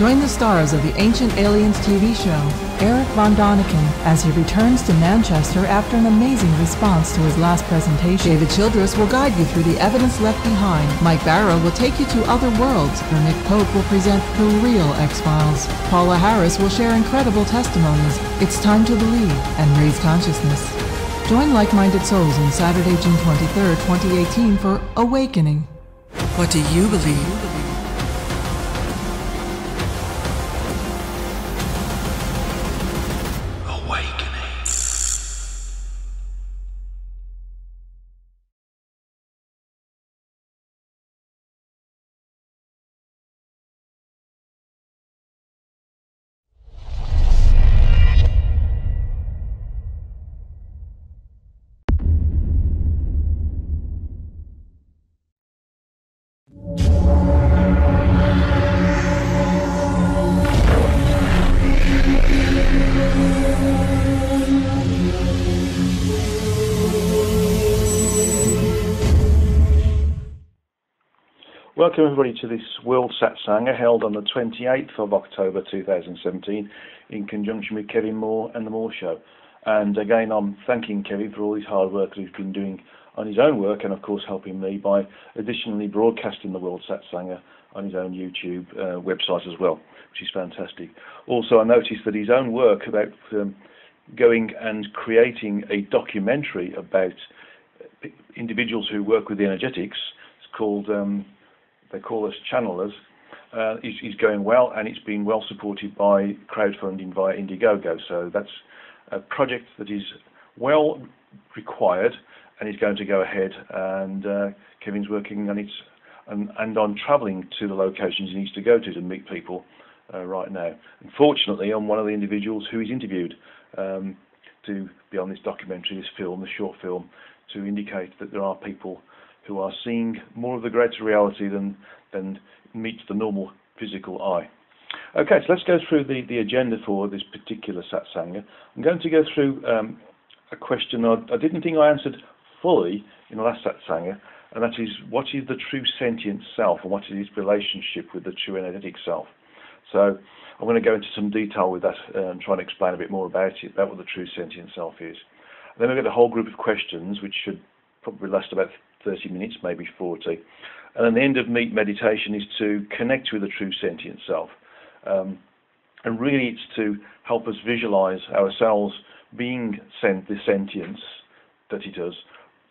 Join the stars of the Ancient Aliens TV show, Eric Von Doniken, as he returns to Manchester after an amazing response to his last presentation. David Childress will guide you through the evidence left behind. Mike Barrow will take you to other worlds, where Nick Pope will present the real X-Files. Paula Harris will share incredible testimonies. It's time to believe and raise consciousness. Join like-minded souls on Saturday, June 23rd, 2018 for Awakening. What do you believe? Welcome everybody to this World Satsanga held on the 28th of October 2017 in conjunction with Kevin Moore and The Moore Show. And again, I'm thanking Kevin for all his hard work that he's been doing on his own work, and of course helping me by additionally broadcasting the World Satsanga on his own YouTube website as well, which is fantastic. Also, I noticed that his own work about going and creating a documentary about individuals who work with the energetics, it's called they call us channelers, is going well, and it's been well supported by crowdfunding via Indiegogo. So that's a project that is well required and is going to go ahead, and Kevin's working on it and on travelling to the locations he needs to go to meet people right now. Unfortunately, I'm one of the individuals who is interviewed to be on this documentary, this film, the short film, to indicate that there are people who are seeing more of the greater reality than meets the normal physical eye. Okay, so let's go through the agenda for this particular satsanga. I'm going to go through a question I didn't think I answered fully in the last satsanga, and that is, what is the true sentient self, and what is its relationship with the true energetic self? So I'm going to go into some detail with that and try and explain a bit more about it, about what the true sentient self is. And then we've got a whole group of questions which should probably last about 30 minutes, maybe 40. And then the end of meet meditation is to connect with the true sentient self. And really it's to help us visualize ourselves being the sentience that it is,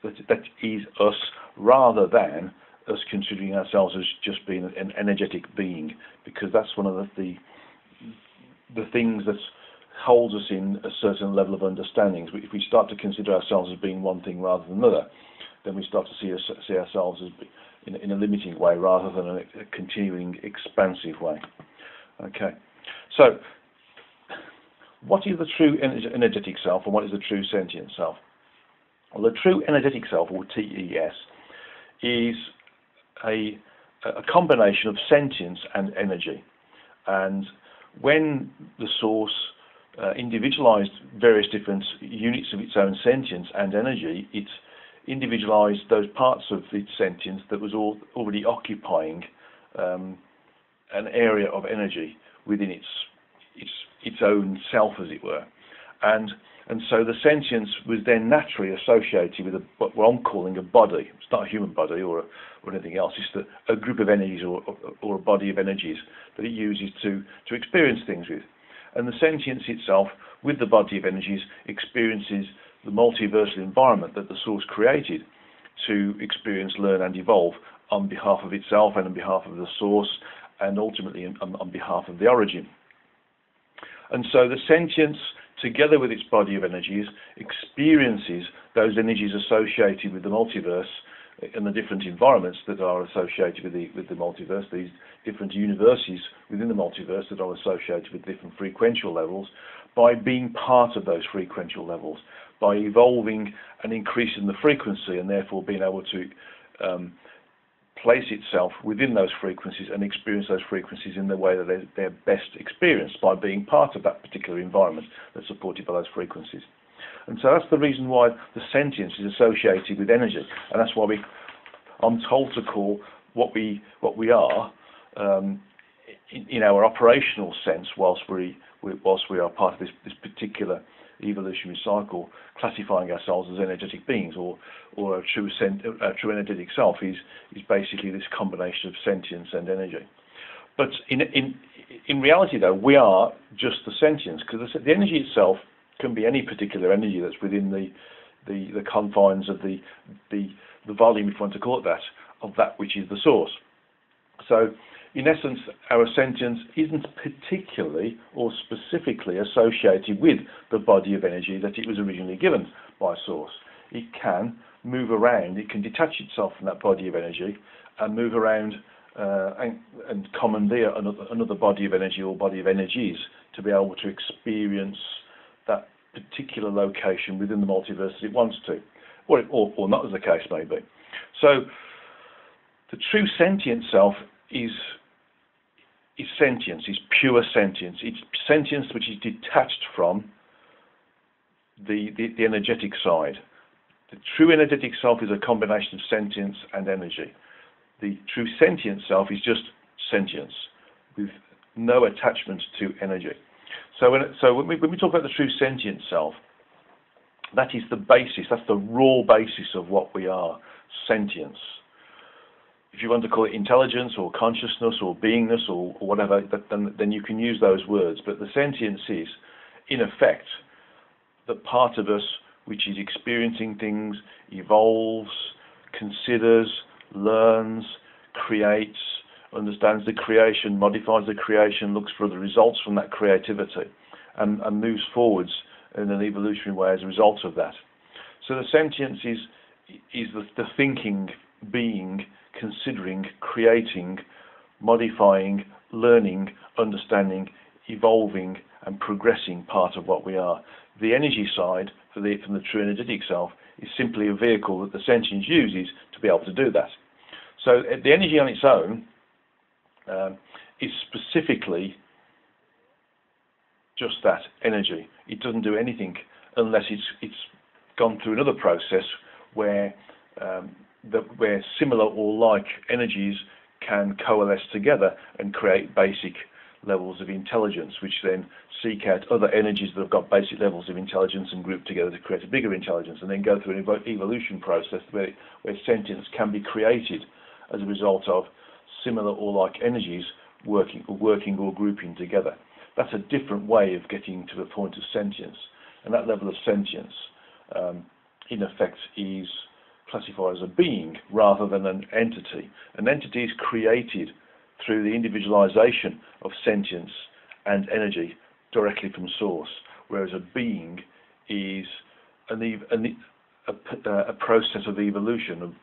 that is us, rather than us considering ourselves as just being an energetic being, because that's one of the things that holds us in a certain level of understanding. If we start to consider ourselves as being one thing rather than another, then we start to see ourselves as in a limiting way rather than a continuing expansive way. Okay, so what is the true energetic self, and what is the true sentient self? Well, the true energetic self, or TES, is a combination of sentience and energy. And when the source individualized various different units of its own sentience and energy, it individualized those parts of its sentience that was already occupying an area of energy within its own self, as it were, and so the sentience was then naturally associated with what I'm calling a body. It's not a human body or anything else. It's a group of energies or a body of energies that it uses to experience things with. And the sentience itself, with the body of energies, experiences the multiversal environment that the source created to experience, learn and evolve on behalf of itself and on behalf of the source, and ultimately on behalf of the origin. And so the sentience, together with its body of energies, experiences those energies associated with the multiverse and the different environments that are associated with the multiverse, these different universes within the multiverse that are associated with different frequential levels, by being part of those frequential levels, by evolving and increasing the frequency, and therefore being able to place itself within those frequencies and experience those frequencies in the way that they're best experienced, by being part of that particular environment that's supported by those frequencies. And so that's the reason why the sentience is associated with energy, and that's why I'm told to call what we are in our operational sense, whilst we are part of this particular evolutionary cycle, classifying ourselves as energetic beings, or a true energetic self is basically this combination of sentience and energy. But in reality, though, we are just the sentience, because the energy itself can be any particular energy that's within the confines of the volume, if you want to call it that, of that which is the source. So, in essence, our sentience isn't particularly or specifically associated with the body of energy that it was originally given by source. It can move around, it can detach itself from that body of energy and move around and commandeer another body of energy or body of energies to be able to experience that particular location within the multiverse as it wants to, or not, as the case may be. So the true sentient self is sentience, is pure sentience. It's sentience which is detached from the energetic side. The true energetic self is a combination of sentience and energy. The true sentient self is just sentience, with no attachment to energy. So when we talk about the true sentient self, that is the basis, that's the raw basis of what we are, sentience. If you want to call it intelligence or consciousness or beingness or whatever, then you can use those words. But the sentience is, in effect, the part of us which is experiencing things, evolves, considers, learns, creates, understands the creation, modifies the creation, looks for the results from that creativity, and moves forwards in an evolutionary way as a result of that. So the sentience is the thinking, being, considering, creating, modifying, learning, understanding, evolving and progressing part of what we are. The energy side from the true energetic self is simply a vehicle that the sentience uses to be able to do that. So the energy on its own is specifically just that, energy. It doesn't do anything unless it's gone through another process where similar or like energies can coalesce together and create basic levels of intelligence, which then seek out other energies that have got basic levels of intelligence and group together to create a bigger intelligence, and then go through an evolution process where sentience can be created as a result of similar or like energies working or grouping together. That's a different way of getting to the point of sentience, and that level of sentience in effect is classified as a being rather than an entity. An entity is created through the individualization of sentience and energy directly from source, whereas a being is a process of evolution, of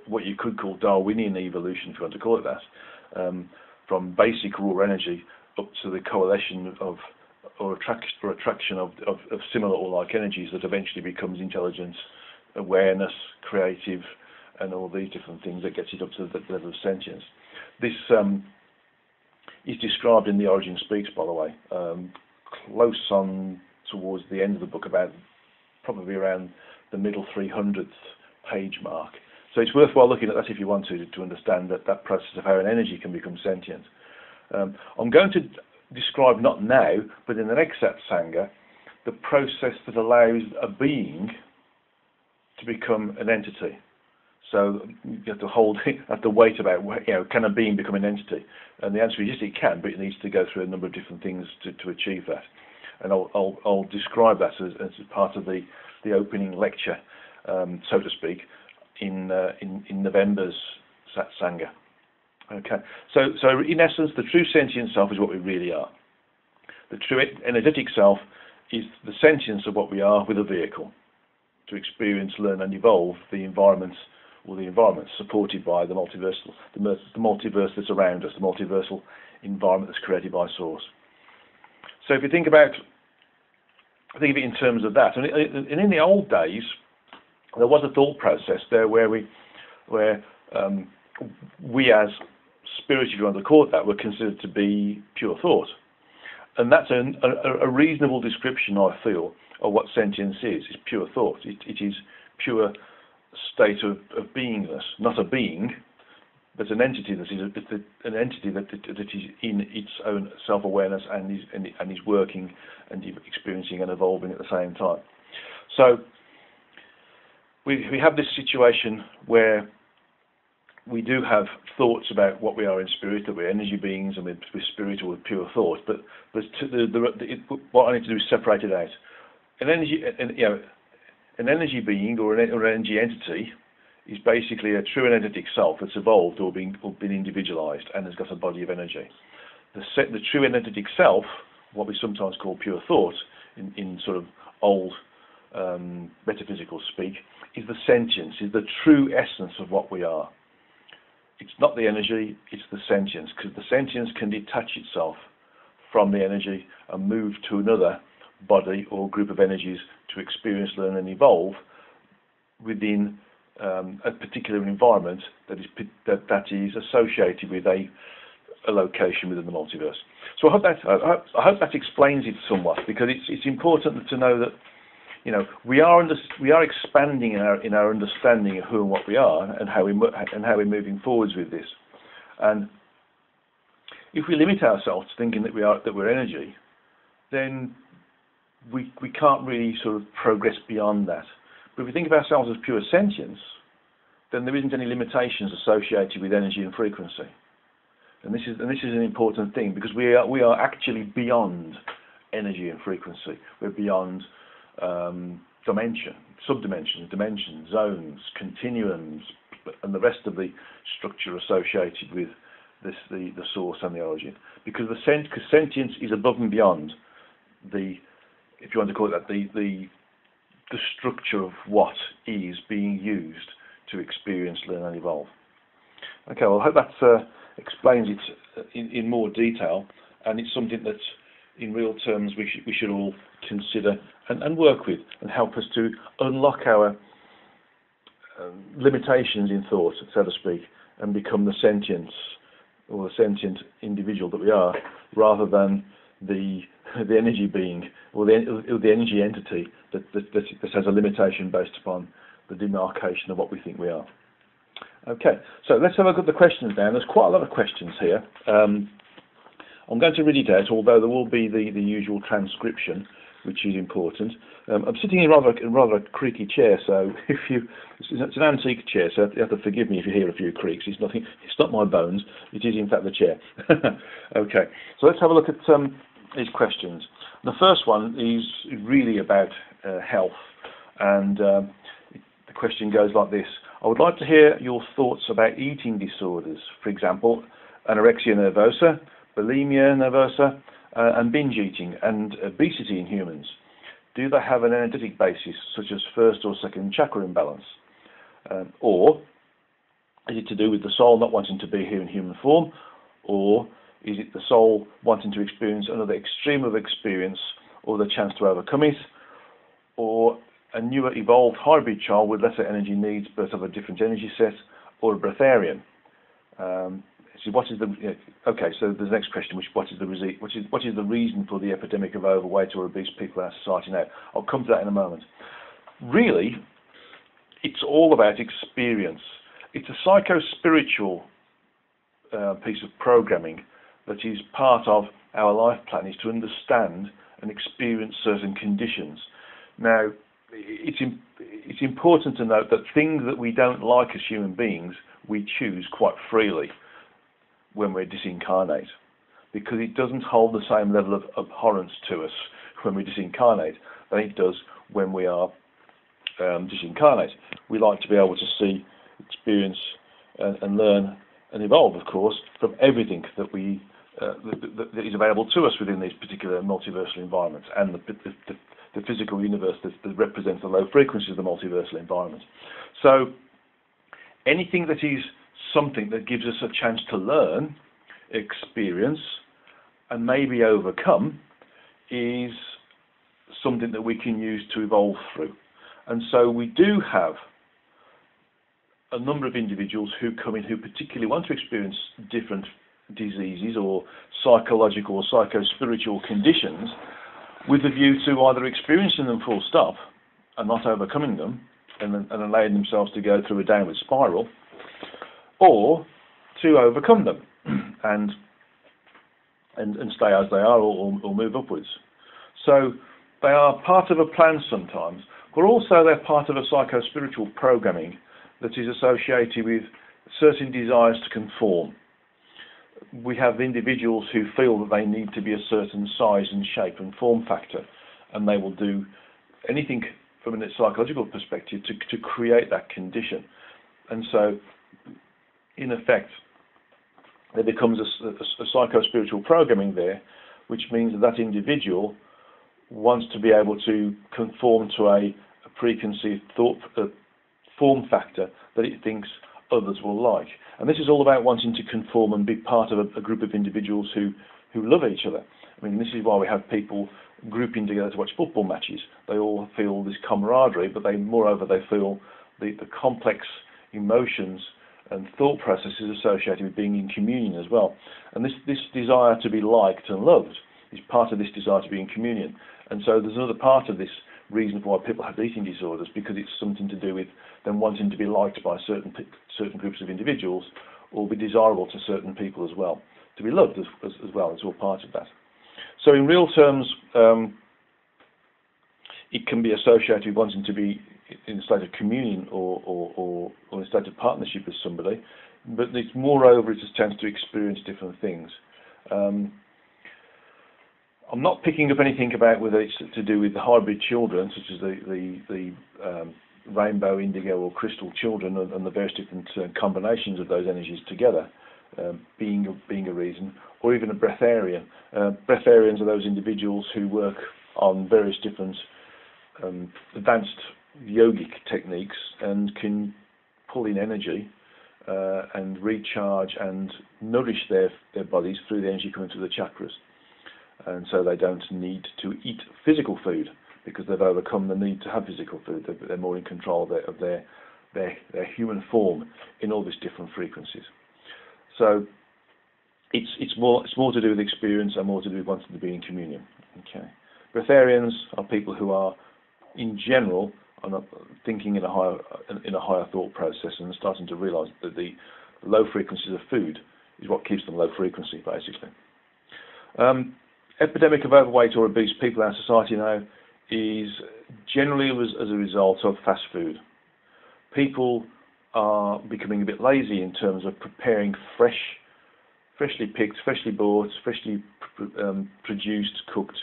what you could call Darwinian evolution, if you want to call it that, from basic raw energy up to the coalition of or attraction of similar or like energies that eventually becomes intelligence, awareness, creative, and all these different things that gets it up to the level of sentience. This is described in The Origin Speaks, by the way, close on towards the end of the book, about probably around the middle 300th page mark. So it's worthwhile looking at that if you want to understand that process of how an energy can become sentient. I'm going to describe, not now, but in the next Satsanga, the process that allows a being to become an entity. So you have to wait about, can a being become an entity? And the answer is yes, it can, but it needs to go through a number of different things to achieve that. And I'll describe that as part of the opening lecture, so to speak, in November's Satsanga. Okay. So in essence, the true sentient self is what we really are. The true energetic self is the sentience of what we are with a vehicle to experience, learn, and evolve the environments supported by the multiverse that's around us, the multiversal environment that's created by source. So if you think of it in terms of that, and in the old days, there was a thought process there where we as spirits, if you want to call it that, were considered to be pure thought. And that's a reasonable description, I feel, of what sentience is. It's pure thought. It is pure state of beingness, not a being, But an entity that is an entity that is in its own self-awareness and is working and experiencing and evolving at the same time. So we have this situation where we do have thoughts about what we are in spirit, that we're energy beings and we're spirit or pure thought. But what I need to do is separate it out. An energy being or an energy entity is basically a true and energetic self that's evolved or been individualized and has got a body of energy. The true and energetic self, what we sometimes call pure thought in sort of old metaphysical speak, is the sentience, is the true essence of what we are. It's not the energy, it's the sentience, because the sentience can detach itself from the energy and move to another body or group of energies to experience, learn and evolve within a particular environment that is associated with a location within the multiverse. So I hope that explains it somewhat, because it's important to know that, you know, we are expanding in our understanding of who and what we are and how we're moving forwards with this. And if we limit ourselves to thinking that we're energy, then we can't really sort of progress beyond that. But if we think of ourselves as pure sentience, then there isn't any limitations associated with energy and frequency. And this is an important thing, because we are actually beyond energy and frequency. We're beyond dimension, subdimensions, dimensions, zones, continuums, and the rest of the structure associated with the source and the origin. Because sentience is above and beyond the, if you want to call it that, the structure of what is being used to experience, learn and evolve. Okay, well I hope that explains it in more detail, and it's something that in real terms we should all consider and work with, and help us to unlock our limitations in thought, so to speak, and become the sentience or the sentient individual that we are, rather than the energy being or the energy entity that has a limitation based upon the demarcation of what we think we are. Okay, so let's have a look at the questions now. There's quite a lot of questions here. I'm going to read it out, although there will be the usual transcription, which is important. I'm sitting in rather a creaky chair, so it's an antique chair, so you have to forgive me if you hear a few creaks. It's not my bones. It is in fact the chair. Okay, so let's have a look at these questions. The first one is really about health, and the question goes like this: I would like to hear your thoughts about eating disorders, for example, anorexia nervosa, bulimia nervosa, and binge eating and obesity in humans. Do they have an energetic basis, such as first or second chakra imbalance? Or is it to do with the soul not wanting to be here in human form? Or is it the soul wanting to experience another extreme of experience or the chance to overcome it? Or a newer evolved hybrid child with lesser energy needs but of a different energy set? Or a breatharian? So what is the okay? So the next question, what is the reason for the epidemic of overweight or obese people in our society now? I'll come to that in a moment. Really, it's all about experience. It's a psycho-spiritual piece of programming that is part of our life plan, is to understand and experience certain conditions. Now, it's important to note that things that we don't like as human beings, we choose quite freely when we're disincarnate, because it doesn't hold the same level of abhorrence to us when we disincarnate than it does when we are disincarnate. We like to be able to see, experience, and learn and evolve, of course, from everything that that is available to us within these particular multiversal environments and the physical universe that represents the low frequencies of the multiversal environment. So anything that is something that gives us a chance to learn, experience, and maybe overcome is something that we can use to evolve through. And so we do have a number of individuals who come in who particularly want to experience different diseases or psychological or psycho-spiritual conditions with a view to either experiencing them full stop and not overcoming them and allowing themselves to go through a downward spiral, or to overcome them and stay as they are, or move upwards. So they are part of a plan sometimes, but also they're part of a psycho-spiritual programming that is associated with certain desires to conform. We have individuals who feel that they need to be a certain size and shape and form factor, and they will do anything from a psychological perspective to create that condition. And so, in effect, there becomes a psycho-spiritual programming there, which means that individual wants to be able to conform to a preconceived thought form factor that it thinks others will like. And this is all about wanting to conform and be part of a group of individuals who love each other. I mean, this is why we have people grouping together to watch football matches. They all feel this camaraderie, but moreover they feel the complex emotions and thought processes associated with being in communion as well. And this desire to be liked and loved is part of this desire to be in communion. And so there's another part of this reason for why people have eating disorders, because it's something to do with them wanting to be liked by certain groups of individuals, or be desirable to certain people as well. To be loved as well is all part of that. So in real terms, it can be associated with wanting to be in a state of communion or in a state of partnership with somebody, but it's moreover it just tends to experience different things. I'm not picking up anything about whether it's to do with the hybrid children, such as the rainbow, indigo or crystal children, and the various different combinations of those energies together being a reason, or even a breatharian. Breatharians are those individuals who work on various different advanced yogic techniques and can pull in energy and recharge and nourish their bodies through the energy coming through the chakras. And so they don't need to eat physical food because they've overcome the need to have physical food. They're more in control of their human form in all these different frequencies. So it's more to do with experience and more to do with wanting to be in communion. Okay. Breatharians are people who are, in general, are not thinking in a higher thought process and starting to realise that the low frequencies of food is what keeps them low frequency, basically. Epidemic of overweight or obese people in our society now is generally as a result of fast food. People are becoming a bit lazy in terms of preparing freshly picked, freshly bought, freshly produced, cooked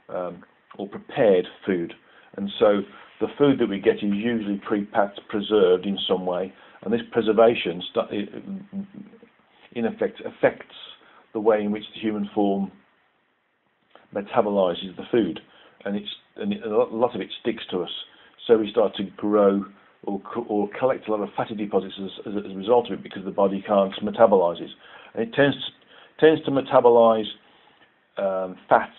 or prepared food. And so the food that we get is usually pre-packed, preserved in some way, and this preservation in effect affects the way in which the human form metabolizes the food, and a lot of it sticks to us. So we start to grow or collect a lot of fatty deposits as a result of it, because the body can't metabolize it, and it tends to metabolize fats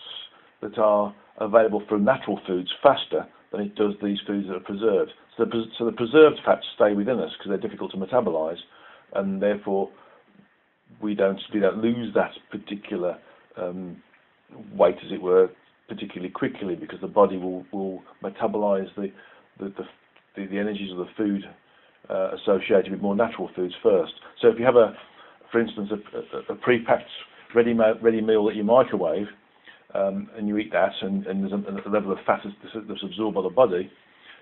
that are available from natural foods faster than it does these foods that are preserved. So the preserved fats stay within us because they're difficult to metabolize, and therefore we don't lose that particular weight, as it were, particularly quickly, because the body will metabolize the energies of the food associated with more natural foods first. So if you have for instance, a pre-packed ready meal that you microwave, and you eat that, and there's a level of fat that's absorbed by the body,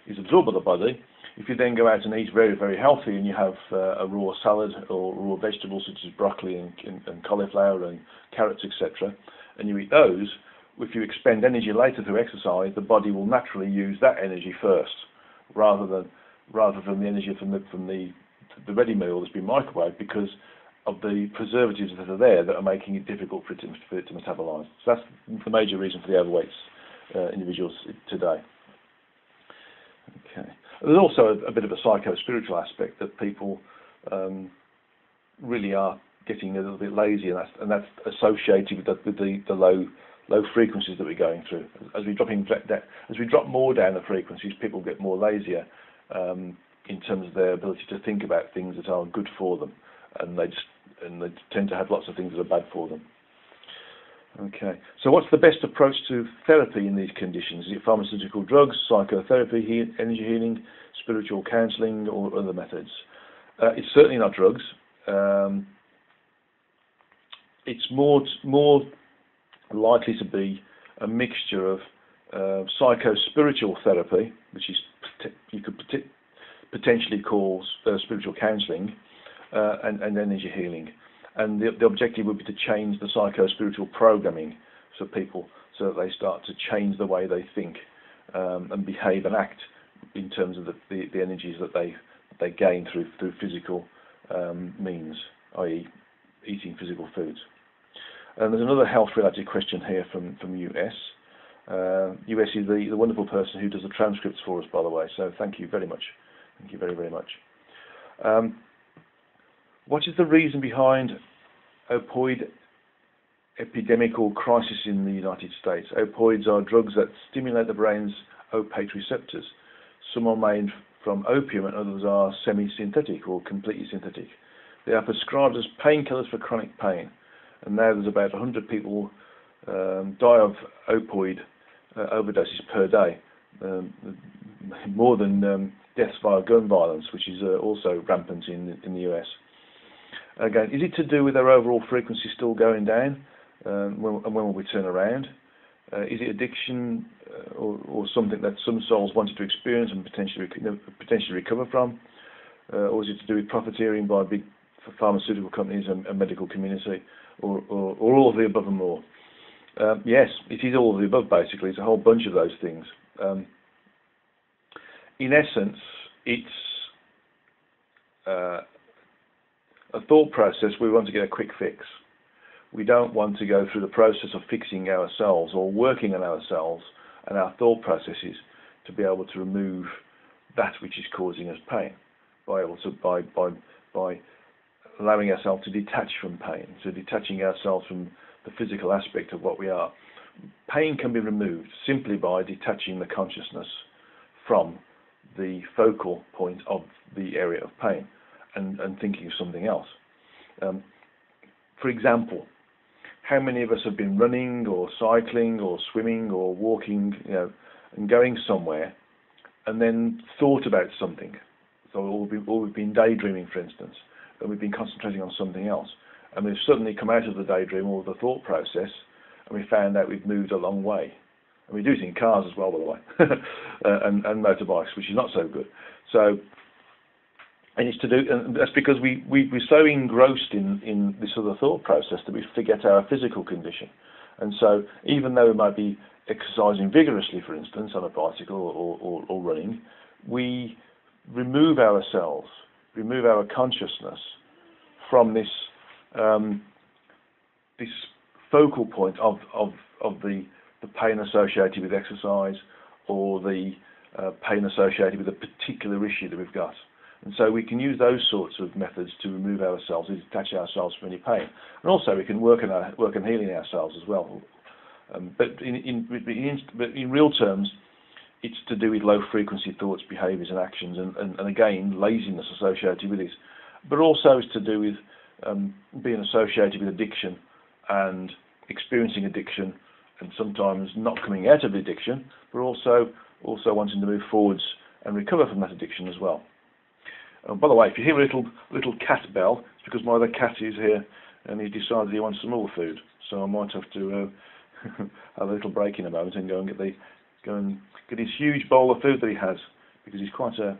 If you then go out and eat very, very healthy, and you have a raw salad or raw vegetables such as broccoli and cauliflower and carrots, etc., and you eat those, if you expend energy later through exercise, the body will naturally use that energy first, rather than the energy from the ready meal that's been microwaved, because of the preservatives that are there that are making it difficult for it to metabolize. So that's the major reason for the overweight individuals today. Okay. There's also a bit of a psycho-spiritual aspect that people really are getting a little bit lazy, and that's associated with the low frequencies that we're going through. As we drop more down the frequencies, people get more lazier in terms of their ability to think about things that are good for them, and they tend to have lots of things that are bad for them. Okay, so what's the best approach to therapy in these conditions? Is it pharmaceutical drugs, psychotherapy, energy healing, spiritual counselling, or other methods? It's certainly not drugs. it's more likely to be a mixture of psycho-spiritual therapy, which is you could potentially call spiritual counselling, and energy healing. And the objective would be to change the psycho-spiritual programming for people so that they start to change the way they think and behave and act in terms of the energies that they gain through physical means, i.e. eating physical foods. And there's another health-related question here from US. US is the wonderful person who does the transcripts for us, by the way, so thank you very much. Thank you very, very much. What is the reason behind opioid epidemic or crisis in the United States? Opioids are drugs that stimulate the brain's opiate receptors. Some are made from opium and others are semi-synthetic or completely synthetic. They are prescribed as painkillers for chronic pain. And now there's about 100 people die of opioid overdoses per day, more than deaths via gun violence, which is also rampant in the US. Again, is it to do with their overall frequency still going down? And when will we turn around? Is it addiction or something that some souls wanted to experience and potentially recover from? Or is it to do with profiteering by big pharmaceutical companies and medical community? Or all of the above and more? Yes, it is all of the above, basically. It's a whole bunch of those things. In essence, it's a thought process. We want to get a quick fix. We don't want to go through the process of fixing ourselves or working on ourselves and our thought processes to be able to remove that which is causing us pain by allowing ourselves to detach from pain, so detaching ourselves from the physical aspect of what we are. Pain can be removed simply by detaching the consciousness from the focal point of the area of pain and thinking of something else. For example, how many of us have been running or cycling or swimming or walking, and going somewhere and then thought about something? So we've been daydreaming, for instance, and we've been concentrating on something else, and we've suddenly come out of the daydream or the thought process, and we found out we've moved a long way. And we do it in cars as well, by the way, and motorbikes, which is not so good. So, and it's to do, and that's because we're so engrossed in this other thought process that we forget our physical condition. And so, even though we might be exercising vigorously, for instance, on a bicycle or running, we remove ourselves, remove our consciousness from this this focal point of the pain associated with exercise or the pain associated with a particular issue that we've got. And so we can use those sorts of methods to remove ourselves, to detach ourselves from any pain. And also we can work on healing ourselves as well. But in real terms, it's to do with low frequency thoughts, behaviours and actions, and again, laziness associated with it. But also it's to do with being associated with addiction and experiencing addiction and sometimes not coming out of the addiction, but also wanting to move forwards and recover from that addiction as well. By the way, if you hear a little cat bell, it's because my other cat is here and he decided he wants some more food. So I might have to have a little break in a moment and go and get his huge bowl of food that he has, because he's quite a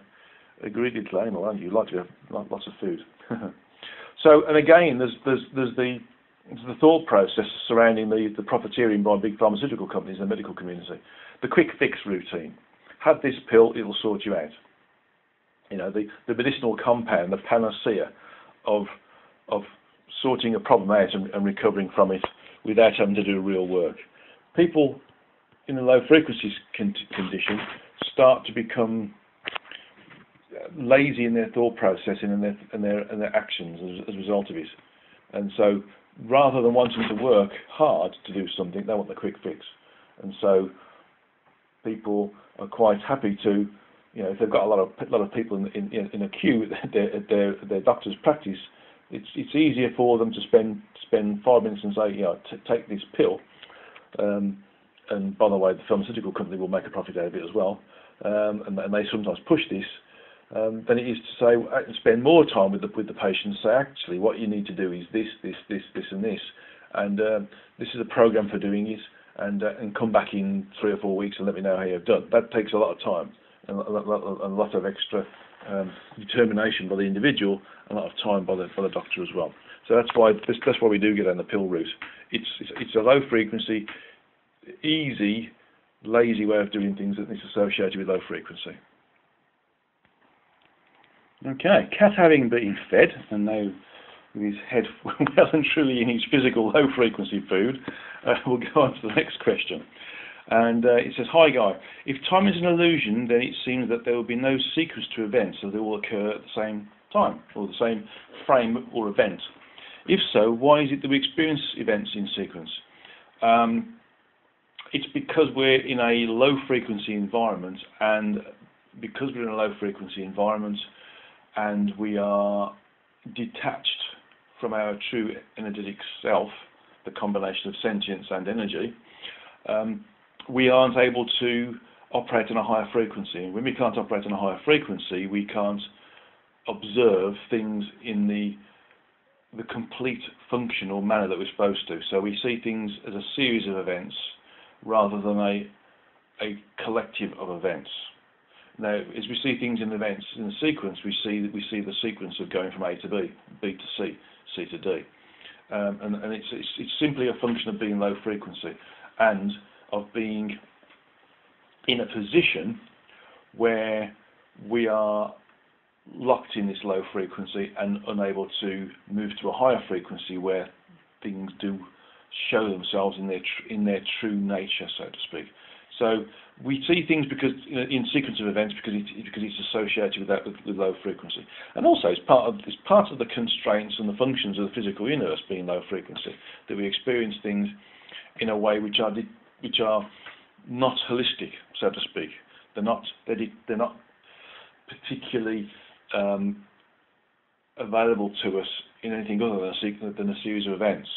greedy little animal, aren't you? You like to have lots of food. So, and again, there's the thought process surrounding the profiteering by big pharmaceutical companies and the medical community. The quick fix routine. Have this pill, it'll sort you out. The medicinal compound, the panacea of sorting a problem out and recovering from it without having to do real work. People in a low frequency condition start to become lazy in their thought processing and their actions as a result of it. And so rather than wanting to work hard to do something, they want the quick fix. And so people are quite happy to, if they've got a lot of people in a queue at their doctor's practice, it's easier for them to spend 5 minutes and say, take this pill. And by the way, the pharmaceutical company will make a profit out of it as well. And they sometimes push this. Than it is to say, spend more time with the patient and say, actually, what you need to do is this, and this. And this is a program for doing it, and come back in 3 or 4 weeks and let me know how you've done. That takes a lot of time and a lot of extra determination by the individual, and a lot of time by the doctor as well. So that's why we do get down the pill route. It's a low frequency, easy, lazy way of doing things that is associated with low frequency. Okay, cat having been fed, and now with his head well and truly in his physical low frequency food, we'll go on to the next question. And it says, "Hi Guy, if time is an illusion, then it seems that there will be no sequence to events, so they will occur at the same time, or the same frame or event. If so, why is it that we experience events in sequence?" It's because we're in a low frequency environment, and because we're in a low frequency environment and we are detached from our true energetic self, the combination of sentience and energy, we aren't able to operate on a higher frequency. And when we can't operate on a higher frequency, we can't observe things in the complete functional manner that we're supposed to. So we see things as a series of events rather than a collective of events. Now, as we see things in events in a sequence, we see the sequence of going from A to B, B to C, C to D, and it's simply a function of being low frequency and of being in a position where we are locked in this low frequency and unable to move to a higher frequency where things do show themselves in their true nature, so to speak. So we see things because in sequence of events because it's associated with low frequency, and also it's part of the constraints and the functions of the physical universe being low frequency, that we experience things in a way which are not holistic, so to speak. They're not particularly available to us in anything other than a series of events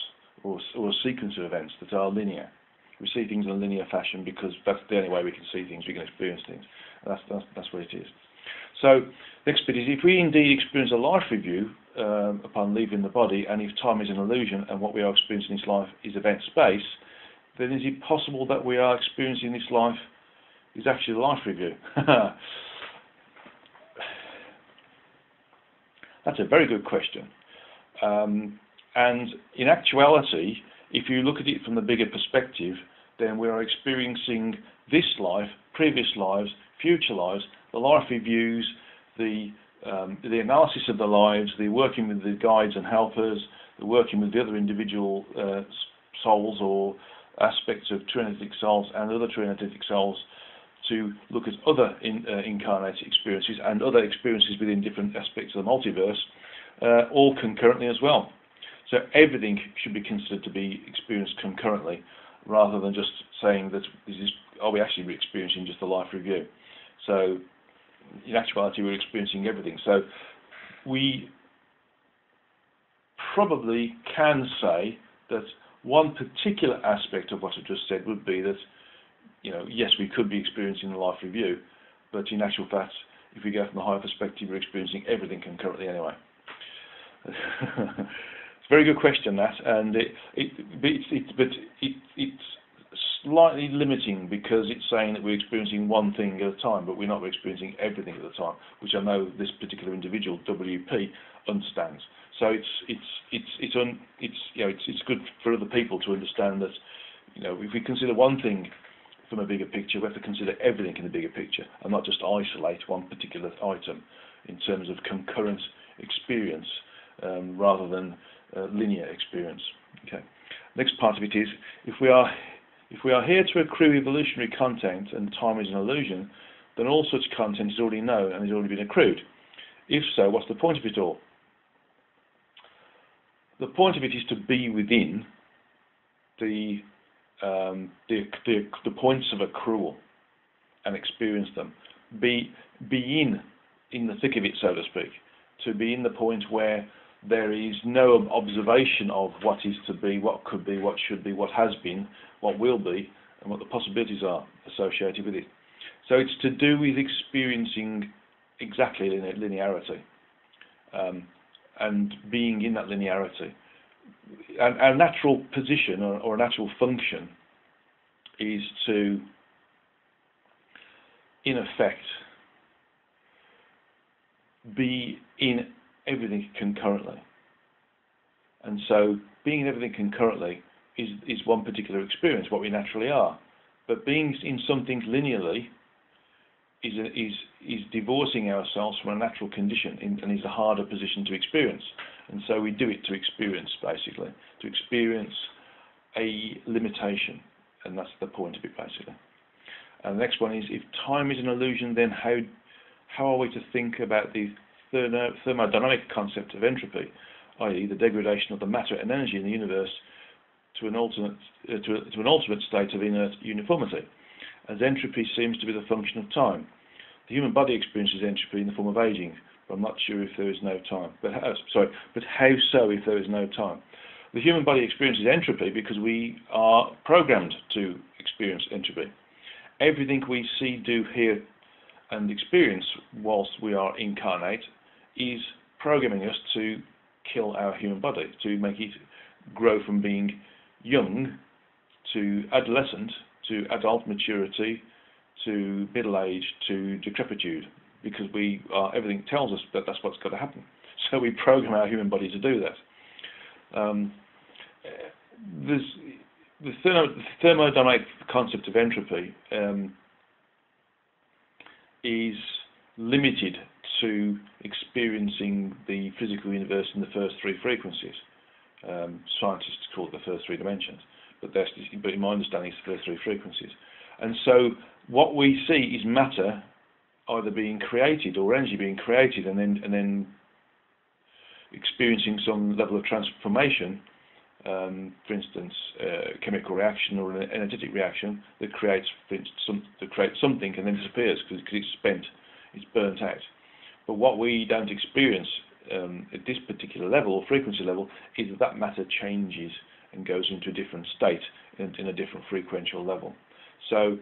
or a sequence of events that are linear. We see things in a linear fashion because that's the only way we can see things, we can experience things. And that's what it is. So, next bit is, if we indeed experience a life review upon leaving the body, and if time is an illusion and what we are experiencing in this life is event space, then is it possible that we are experiencing this life is actually a life review? That's a very good question. And in actuality, if you look at it from the bigger perspective, then we are experiencing this life, previous lives, future lives, the life reviews, the analysis of the lives, the working with the guides and helpers, the working with the other individual souls or aspects of true energetic souls and other true energetic souls to look at other incarnated experiences and other experiences within different aspects of the multiverse, all concurrently as well. So everything should be considered to be experienced concurrently, rather than just saying that are we actually experiencing just a life review. So in actuality, we're experiencing everything. So we probably can say that one particular aspect of what I just said would be that, yes, we could be experiencing a life review, but in actual fact, if we go from the higher perspective, we're experiencing everything concurrently anyway. Very good question, that, and it's slightly limiting because it's saying that we're experiencing one thing at a time, but we're not experiencing everything at a time, which I know this particular individual, WP, understands. So it's good for other people to understand that, if we consider one thing from a bigger picture, we have to consider everything in the bigger picture and not just isolate one particular item in terms of concurrent experience rather than linear experience. Okay. Next part of it is, if we are here to accrue evolutionary content and time is an illusion, then all such content is already known and has already been accrued. If so, what's the point of it all? The point of it is to be within the points of accrual and experience them. Be in the thick of it, so to speak. To be in the point where there is no observation of what is to be, what could be, what should be, what has been, what will be, and what the possibilities are associated with it. So it's to do with experiencing exactly linearity and being in that linearity. our natural position or a natural function is to, in effect, be in everything concurrently. And so being in everything concurrently is one particular experience, what we naturally are. But being in some things linearly is divorcing ourselves from a natural condition and is a harder position to experience. And so we do it to experience, basically, to experience a limitation. And that's the point of it, basically. And the next one is, if time is an illusion, then how are we to think about the thermodynamic concept of entropy, i.e. the degradation of the matter and energy in the universe to an ultimate state of inert uniformity, as entropy seems to be the function of time. The human body experiences entropy in the form of aging, but I'm not sure if there is no time. But how so if there is no time? The human body experiences entropy because we are programmed to experience entropy. Everything we see, do, hear and experience whilst we are incarnate is programming us to kill our human body, to make it grow from being young to adolescent, to adult maturity, to middle age, to decrepitude, because everything tells us that that's what's got to happen. So we program our human body to do that. The thermodynamic concept of entropy is limited to experiencing the physical universe in the first three frequencies. Scientists call it the first three dimensions, but in my understanding, it's the first three frequencies. And so what we see is matter either being created or energy being created, and then experiencing some level of transformation. For instance, a chemical reaction or an energetic reaction that creates something and then disappears because it's spent, it's burnt out. But what we don't experience at this particular level or frequency level is that matter changes and goes into a different state in a different frequential level. So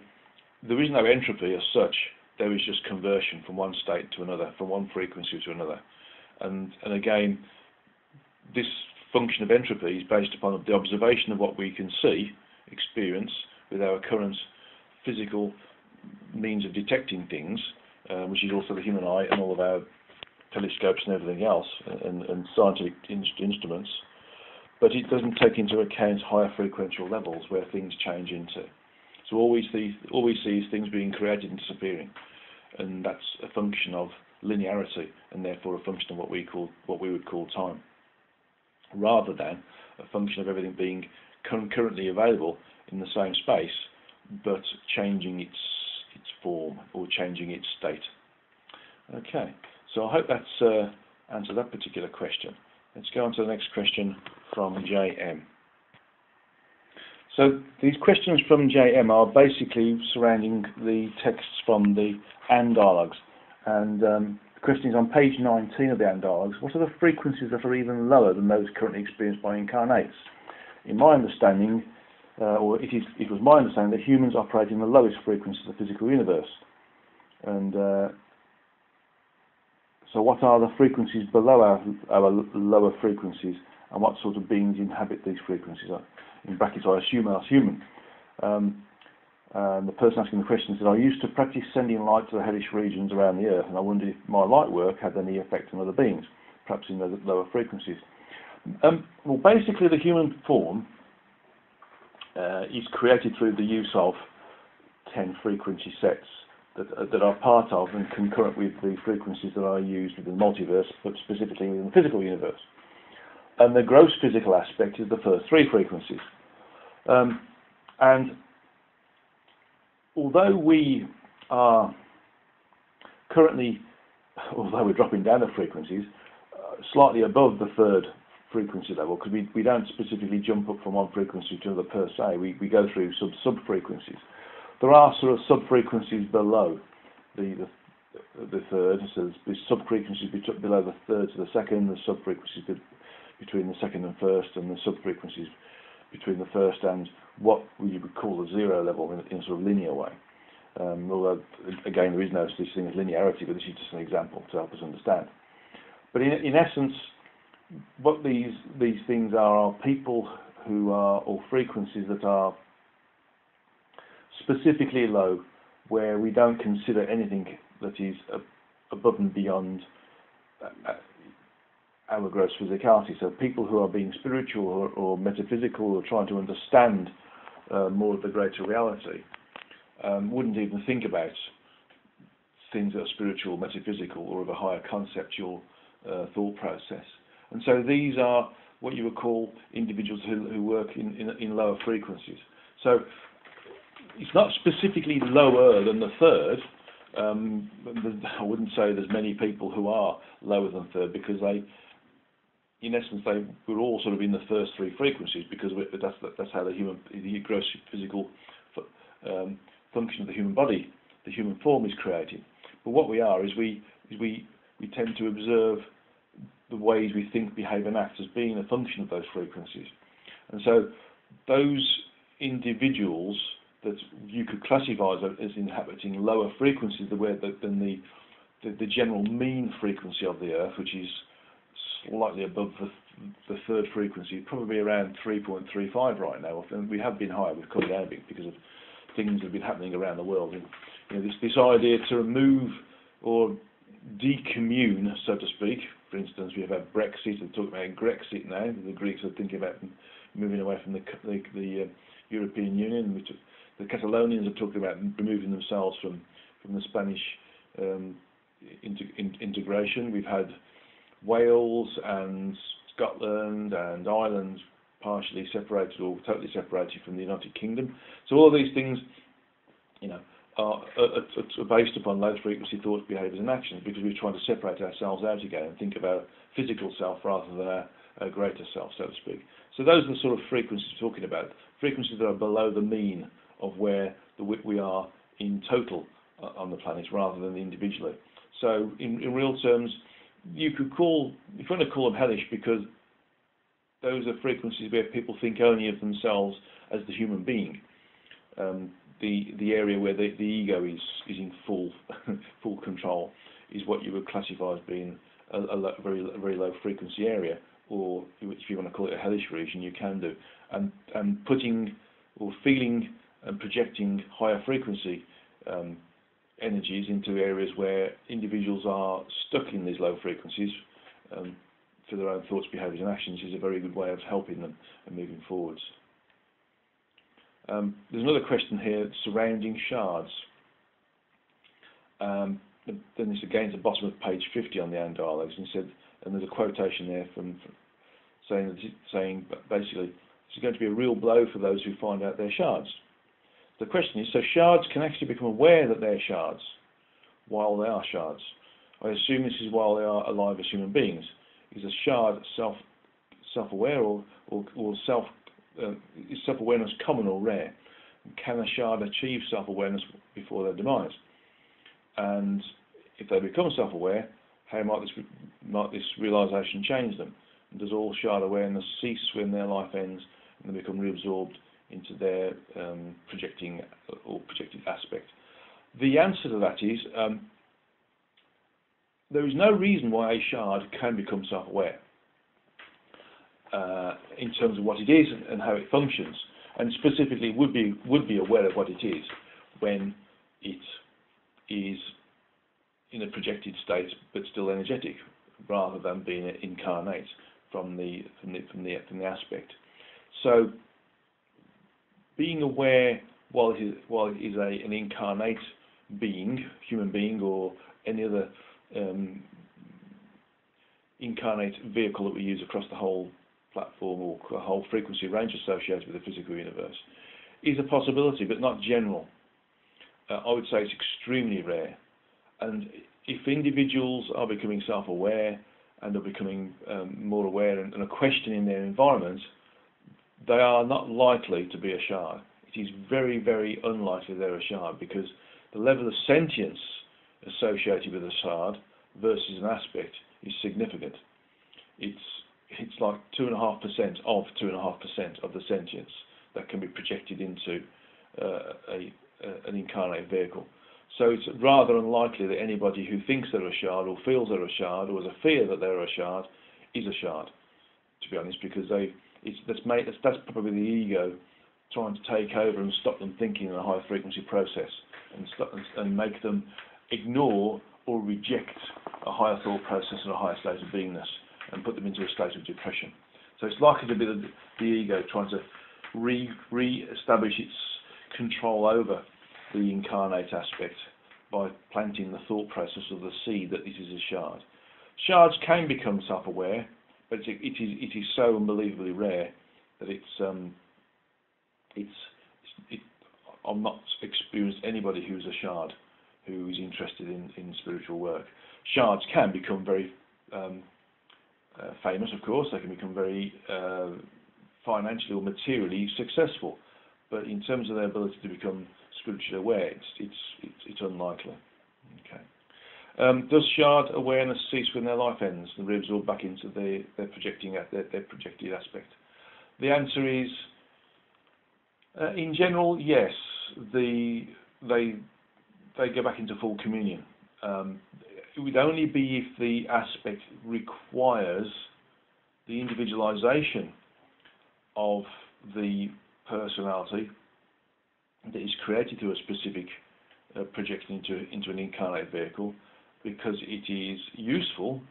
there is no entropy as such. There is just conversion from one state to another, from one frequency to another. And again, this function of entropy is based upon the observation of what we can see, experience, with our current physical means of detecting things, which is also the human eye and all of our telescopes and everything else, and scientific instruments. But it doesn't take into account higher frequential levels where things change into. So all we see is things being created and disappearing, and that's a function of linearity, and therefore a function of what we would call time, rather than a function of everything being concurrently available in the same space, but changing its form or changing its state. Okay, so I hope that's answered that particular question. Let's go on to the next question from JM. So these questions from JM are basically surrounding the texts from the AND dialogues. And the question is on page 19 of the AND dialogues. What are the frequencies that are even lower than those currently experienced by incarnates? In my understanding, it was my understanding that humans operate in the lowest frequencies of the physical universe. And so what are the frequencies below our lower frequencies, and what sort of beings inhabit these frequencies? In brackets, I assume us human. The person asking the question said, I used to practice sending light to the hellish regions around the earth, and I wondered if my light work had any effect on other beings, perhaps in the lower frequencies. Well, basically the human form is created through the use of 10 frequency sets that are part of and concurrent with the frequencies that are used within the multiverse, but specifically within the physical universe. And the gross physical aspect is the first three frequencies. And although we are currently, although we're dropping down the frequencies, slightly above the third frequency level, because we don't specifically jump up from one frequency to another per se, we go through sub-frequencies. There are sort of sub-frequencies below the third, so there's sub-frequencies below the third to the second, the sub-frequencies between the second and first, and the sub-frequencies between the first and what we would call the zero level in a sort of linear way. Although, again, there is no such thing as linearity, but this is just an example to help us understand. But in essence, what these things are people who are, or frequencies that are specifically low, where we don't consider anything that is above and beyond our gross physicality. So people who are being spiritual or metaphysical, or trying to understand more of the greater reality, wouldn't even think about things that are spiritual, metaphysical, or of a higher conceptual thought process. And so these are what you would call individuals who work in lower frequencies. So it's not specifically lower than the third. I wouldn't say there's many people who are lower than third, because they, in essence, we're all sort of in the first three frequencies, because that's how the gross physical function of the human body, the human form, is created. But what we are is we tend to observe the ways we think, behave, and act as being a function of those frequencies. And so those individuals that you could classify as inhabiting lower frequencies than the general mean frequency of the Earth, which is slightly above the third frequency, probably around 3.35 right now. And we have been higher, we've come down a bit because of things that have been happening around the world. And this idea to remove or decommune, so to speak. For instance, we have had Brexit, they're talking about Grexit now. The Greeks are thinking about moving away from the European Union. The Catalonians are talking about removing themselves from the Spanish integration. We've had Wales and Scotland and Ireland partially separated or totally separated from the United Kingdom. So all of these things, are based upon low frequency thoughts, behaviours and actions, because we're trying to separate ourselves out again and think of our physical self rather than our greater self, so to speak. So those are the sort of frequencies we're talking about, frequencies that are below the mean of where we are in total on the planet rather than individually. So in real terms, you could call, if you want to call them hellish, because those are frequencies where people think only of themselves as the human being. The area where the ego is in full control is what you would classify as being a very low frequency area, or if you want to call it a hellish region, you can do. And putting or feeling and projecting higher frequency energies into areas where individuals are stuck in these low frequencies for their own thoughts, behaviours and actions is a very good way of helping them and moving forwards. There's another question here surrounding shards. Then this again at the bottom of page 50 on the Dialogues, and there's a quotation there from saying basically, this is going to be a real blow for those who find out they're shards. The question is, so shards can actually become aware that they're shards while they are shards. I assume this is while they are alive as human beings. Is a shard self-aware or is self-awareness common or rare? Can a shard achieve self-awareness before their demise? And if they become self-aware, how might this realization change them? And does all shard awareness cease when their life ends and they become reabsorbed into their projected aspect? The answer to that is there is no reason why a shard can become self-aware in terms of what it is and how it functions, and specifically would be aware of what it is when it is in a projected state but still energetic, rather than being incarnate from the aspect. So being aware while it is an incarnate being, human being, or any other incarnate vehicle that we use across the whole platform or a whole frequency range associated with the physical universe, is a possibility, but not general. I would say it's extremely rare. And if individuals are becoming self-aware and are becoming more aware and are questioning their environment, they are not likely to be a shard. It is very, very unlikely they're a shard, because the level of sentience associated with a shard versus an aspect is significant. It's like 2.5% of 2.5% of the sentience that can be projected into an incarnate vehicle. So it's rather unlikely that anybody who thinks they're a shard or feels they're a shard or has a fear that they're a shard is a shard. to be honest, because that's probably the ego trying to take over and stop them thinking in a high frequency process, and make them ignore or reject a higher thought process and a higher state of beingness, and put them into a state of depression. So it's likely to be the ego trying to re-establish its control over the incarnate aspect by planting the thought process of the seed that this is a shard. Shards can become self-aware, but it is so unbelievably rare that I've not experienced anybody who's a shard who is interested in spiritual work. Shards can become very famous, of course. They can become very financially or materially successful, but in terms of their ability to become spiritually aware, it's unlikely. Okay. Does shard awareness cease when their life ends and reabsorb back into their projected aspect? The answer is, in general, yes. They go back into full communion. It would only be if the aspect requires the individualization of the personality that is created through a specific projection into an incarnate vehicle, because it is useful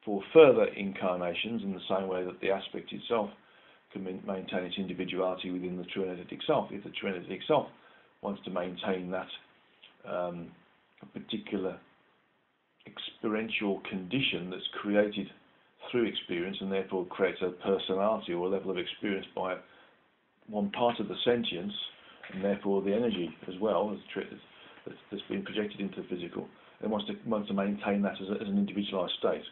for further incarnations in the same way that the aspect itself can maintain its individuality within the true energetic self. If the true energetic self wants to maintain that particular experiential condition that's created through experience, and therefore creates a personality or a level of experience by one part of the sentience, and therefore the energy as well that's been projected into the physical, and wants to maintain that as an individualized state.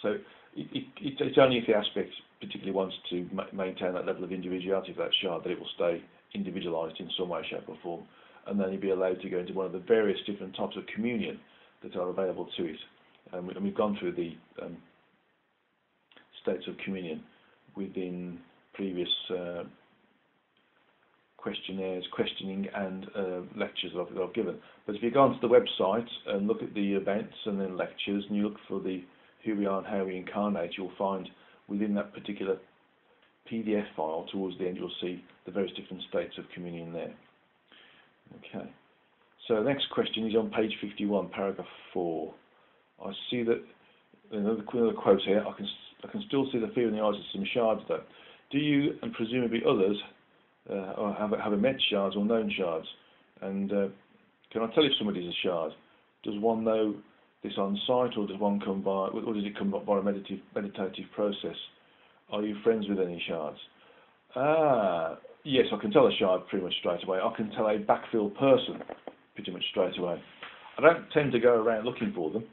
So it's only if the aspect particularly wants to maintain that level of individuality for that shard that it will stay individualized in some way, shape or form, and then you'll be allowed to go into one of the various different types of communion that are available to it. And we've gone through the states of communion within previous questioning and lectures that I've given. But if you go onto the website and look at the events and then lectures, and you look for the who we are and how we incarnate, you'll find within that particular PDF file towards the end you'll see the various different states of communion there. Okay. So the next question is on page 51, paragraph 4. I see that another quote here. I can still see the fear in the eyes of some shards, though. Do you and presumably others have met shards or known shards? And can I tell if somebody's a shard? Does one know this on sight, or does one come by, or does it come by a meditative process? Are you friends with any shards? Yes, I can tell a shard pretty much straight away. I can tell a backfill person pretty much straight away. I don't tend to go around looking for them.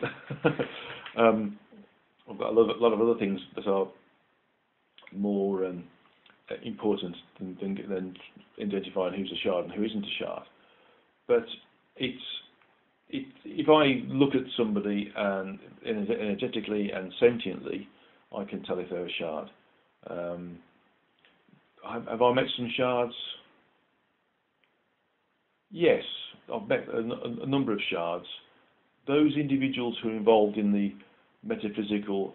I've got a lot of other things that are more important than identifying who's a shard and who isn't a shard. But if I look at somebody and energetically and sentiently, I can tell if they're a shard. Have I met some shards? Yes, I've met a number of shards. Those individuals who are involved in the metaphysical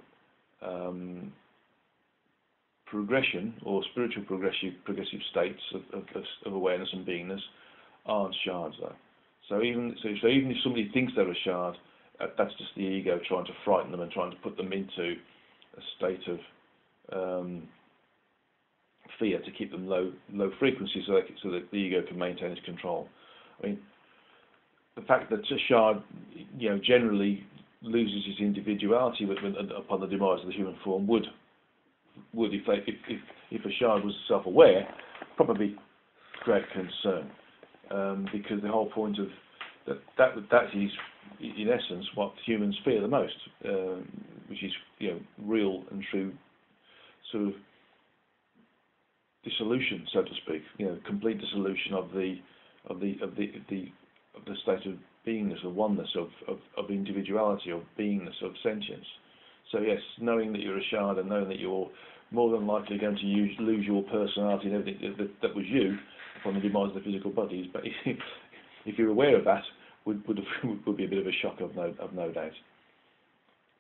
progression or spiritual progressive states of awareness and beingness aren't shards, though. So even if somebody thinks they're a shard, that's just the ego trying to frighten them and trying to put them into a state of fear to keep them low frequency, so that the ego can maintain its control. I mean, the fact that a shard, generally loses its individuality upon the demise of the human form would if a shard was self-aware, probably create concern, because the whole point of that is in essence what humans fear the most, which is real and true sort of dissolution, so to speak, complete dissolution of the state of beingness, of oneness, of individuality, of beingness, of sentience. So yes, knowing that you're a shard and knowing that you're more than likely going to lose your personality and everything that was you upon the demise of the physical bodies, but if you're aware of that, would be a bit of a shock, of no doubt.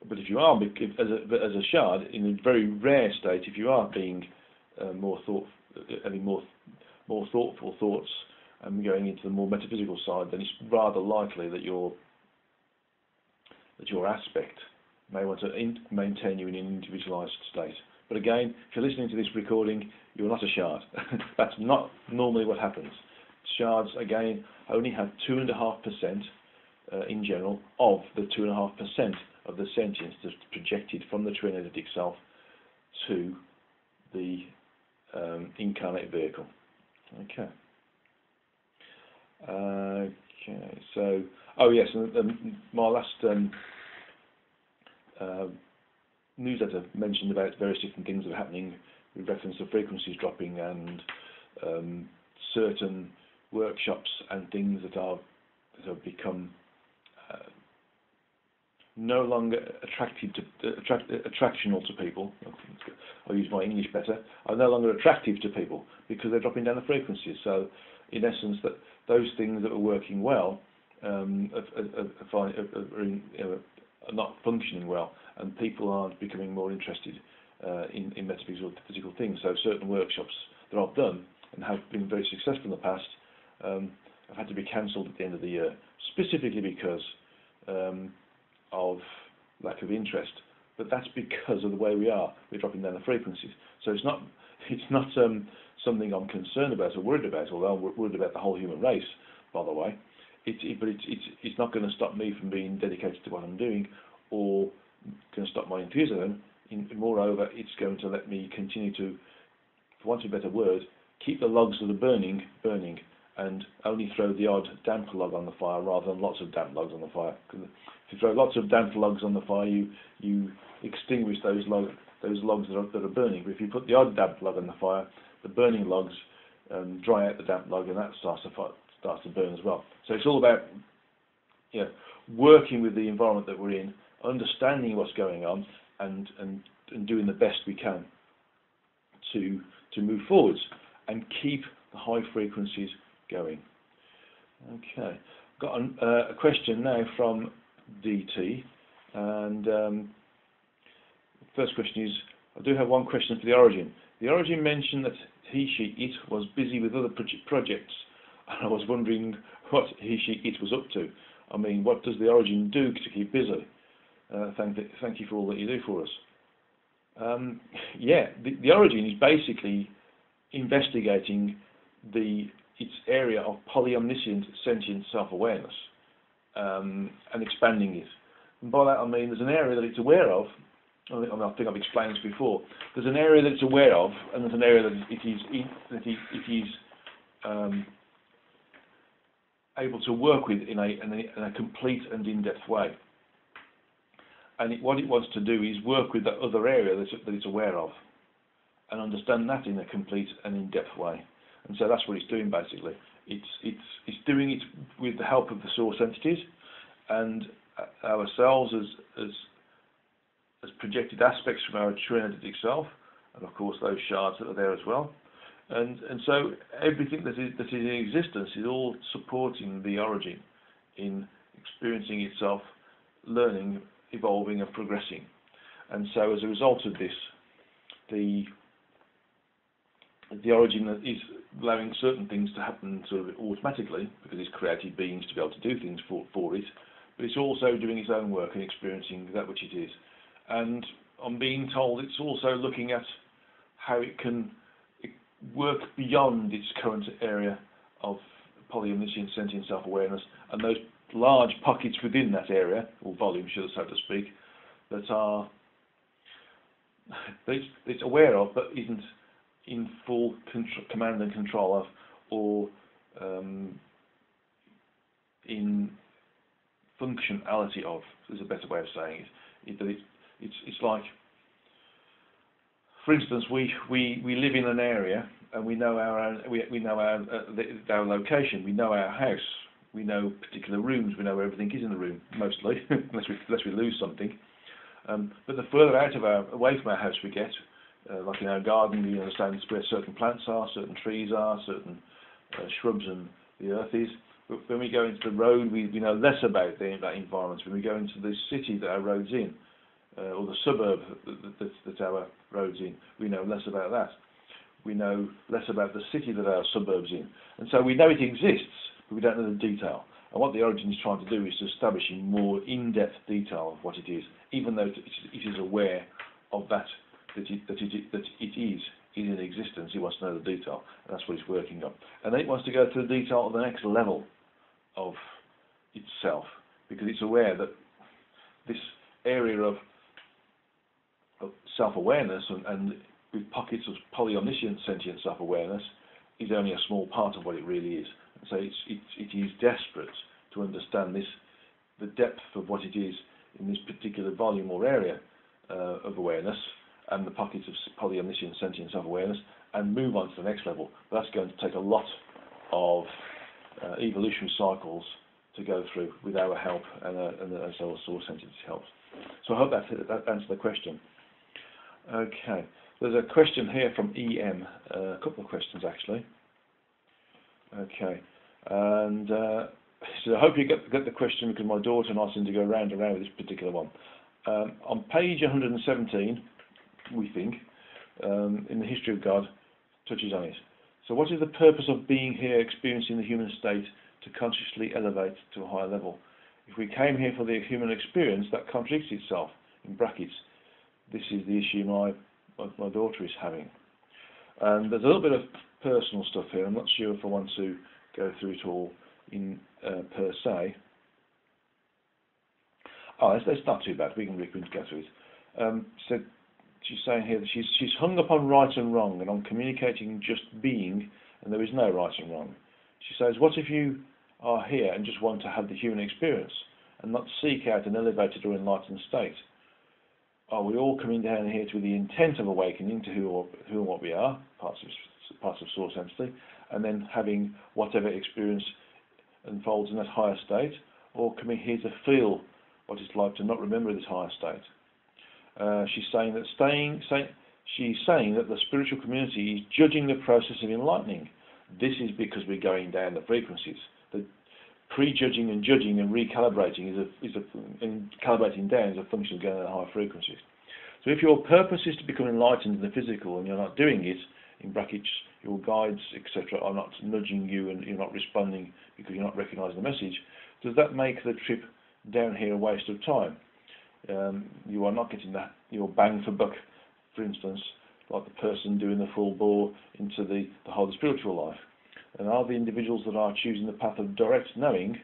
But if you are, as a shard, in a very rare state, if you are being having more thoughtful thoughts and going into the more metaphysical side, then it's rather likely that your aspect may want to maintain you in an individualized state. But again, if you're listening to this recording, you're not a shard. That's not normally what happens. Shards, again, only have 2.5% in general of the 2.5% of the sentience that's projected from the true energetic self to the incarnate vehicle. Okay. Okay. So, oh yes, my last newsletter mentioned about various different things that are happening with reference to frequencies dropping and certain workshops and things that have become no longer attractional to people. I'll use my English better. Are no longer attractive to people because they're dropping down the frequencies. So, in essence, that those things that are working well are not functioning well, and people aren't becoming more interested in metaphysical things. So, certain workshops that I've done and have been very successful in the past have had to be cancelled at the end of the year, specifically because of lack of interest. But that's because of the way we are. We're dropping down the frequencies. So it's not something I'm concerned about or worried about, although I'm worried about the whole human race, by the way. But it's not going to stop me from being dedicated to what I'm doing, or going to stop my enthusiasm. Moreover, it's going to let me continue to, for want of a better word, keep the logs that are burning, and only throw the odd damp log on the fire rather than lots of damp logs on the fire. Because if you throw lots of damp logs on the fire, you extinguish those logs that are burning. But if you put the odd damp log on the fire, the burning logs dry out the damp log, and that starts to burn as well. So it's all about working with the environment that we're in, understanding what's going on, and doing the best we can to move forwards and keep the high frequencies going. Okay, got a question now from DT, and first question is, I do have one question for the Origin. The Origin mentioned that it was busy with other projects, and I was wondering what it was up to. I mean, what does the Origin do to keep busy? Thank you for all that you do for us. The Origin is basically investigating its area of polyomniscient sentient self-awareness and expanding it. And by that I mean there's an area that it's aware of. I think I've explained this before. There's an area that it's aware of, and there's an area that it is able to work with in a complete and in-depth way. And what it wants to do is work with that other area that it's aware of, and understand that in a complete and in-depth way. And so that's what it's doing basically. It's doing it with the help of the source entities and ourselves as projected aspects from our true energetic self, and of course those shards that are there as well. And so everything that is in existence is all supporting the Origin in experiencing itself, learning, evolving and progressing. And so as a result of this, the Origin is allowing certain things to happen sort of automatically, because it's created beings to be able to do things for it, but it's also doing its own work and experiencing that which it is. And I'm being told it's also looking at how it can work beyond its current area of polyomniscient sentient self-awareness, and those large pockets within that area, or volume, so to speak, that it's aware of but isn't in full command and control of, or in functionality of, is a better way of saying it. It's like, for instance, we live in an area and we know our location, we know our house, we know particular rooms, we know where everything is in the room mostly, unless we lose something. But the further away from our house we get, like in our garden, we understand where certain plants are, certain trees are, certain shrubs and the earth is. But when we go into the road, we know less about that environment. When we go into the city that our road's in, or the suburb that our road's in. We know less about that. We know less about the city that our suburb's in. And so we know it exists, but we don't know the detail. And what the Origin is trying to do is to establish in more in-depth detail of what it is, even though it is aware of that it is in existence. It wants to know the detail, and that's what it's working on. And then it wants to go to the detail of the next level of itself, because it's aware that this area of self-awareness and with pockets of polyomniscient sentient self-awareness is only a small part of what it really is. And so it is desperate to understand the depth of what it is in this particular volume or area of awareness and the pockets of polyomniscient sentient self-awareness, and move on to the next level. But that's going to take a lot of evolutionary cycles to go through with our help and our source entity helps. So I hope that answered the question. Okay, there's a question here from EM, a couple of questions actually. Okay, and so I hope you get the question, because my daughter and I seem to go round and round with this particular one. On page 117, we think, in the history of God, touches on it. So what is the purpose of being here, experiencing the human state, to consciously elevate to a higher level? If we came here for the human experience, that contradicts itself, in brackets. This is the issue my daughter is having. And there's a little bit of personal stuff here. I'm not sure if I want to go through it all in per se. Oh, it's not too bad. We can go through it. So she's saying here that she's hung up on right and wrong and on communicating just being, and there is no right and wrong. She says, what if you are here and just want to have the human experience and not seek out an elevated or enlightened state? Are we all coming down here with the intent of awakening to who and what we are, parts of source entity, and then having whatever experience unfolds in that higher state, or coming here to feel what it's like to not remember this higher state? She's saying that the spiritual community is judging the process of enlightening. This is because we're going down the frequencies. The prejudging and judging and recalibrating and calibrating down is a function of going at higher frequencies. So if your purpose is to become enlightened in the physical and you're not doing it, in brackets, your guides, etc., are not nudging you and you're not responding because you're not recognising the message, does that make the trip down here a waste of time? You are not getting your bang for buck, for instance, like the person doing the full bore into the whole spiritual life. And are the individuals that are choosing the path of direct knowing,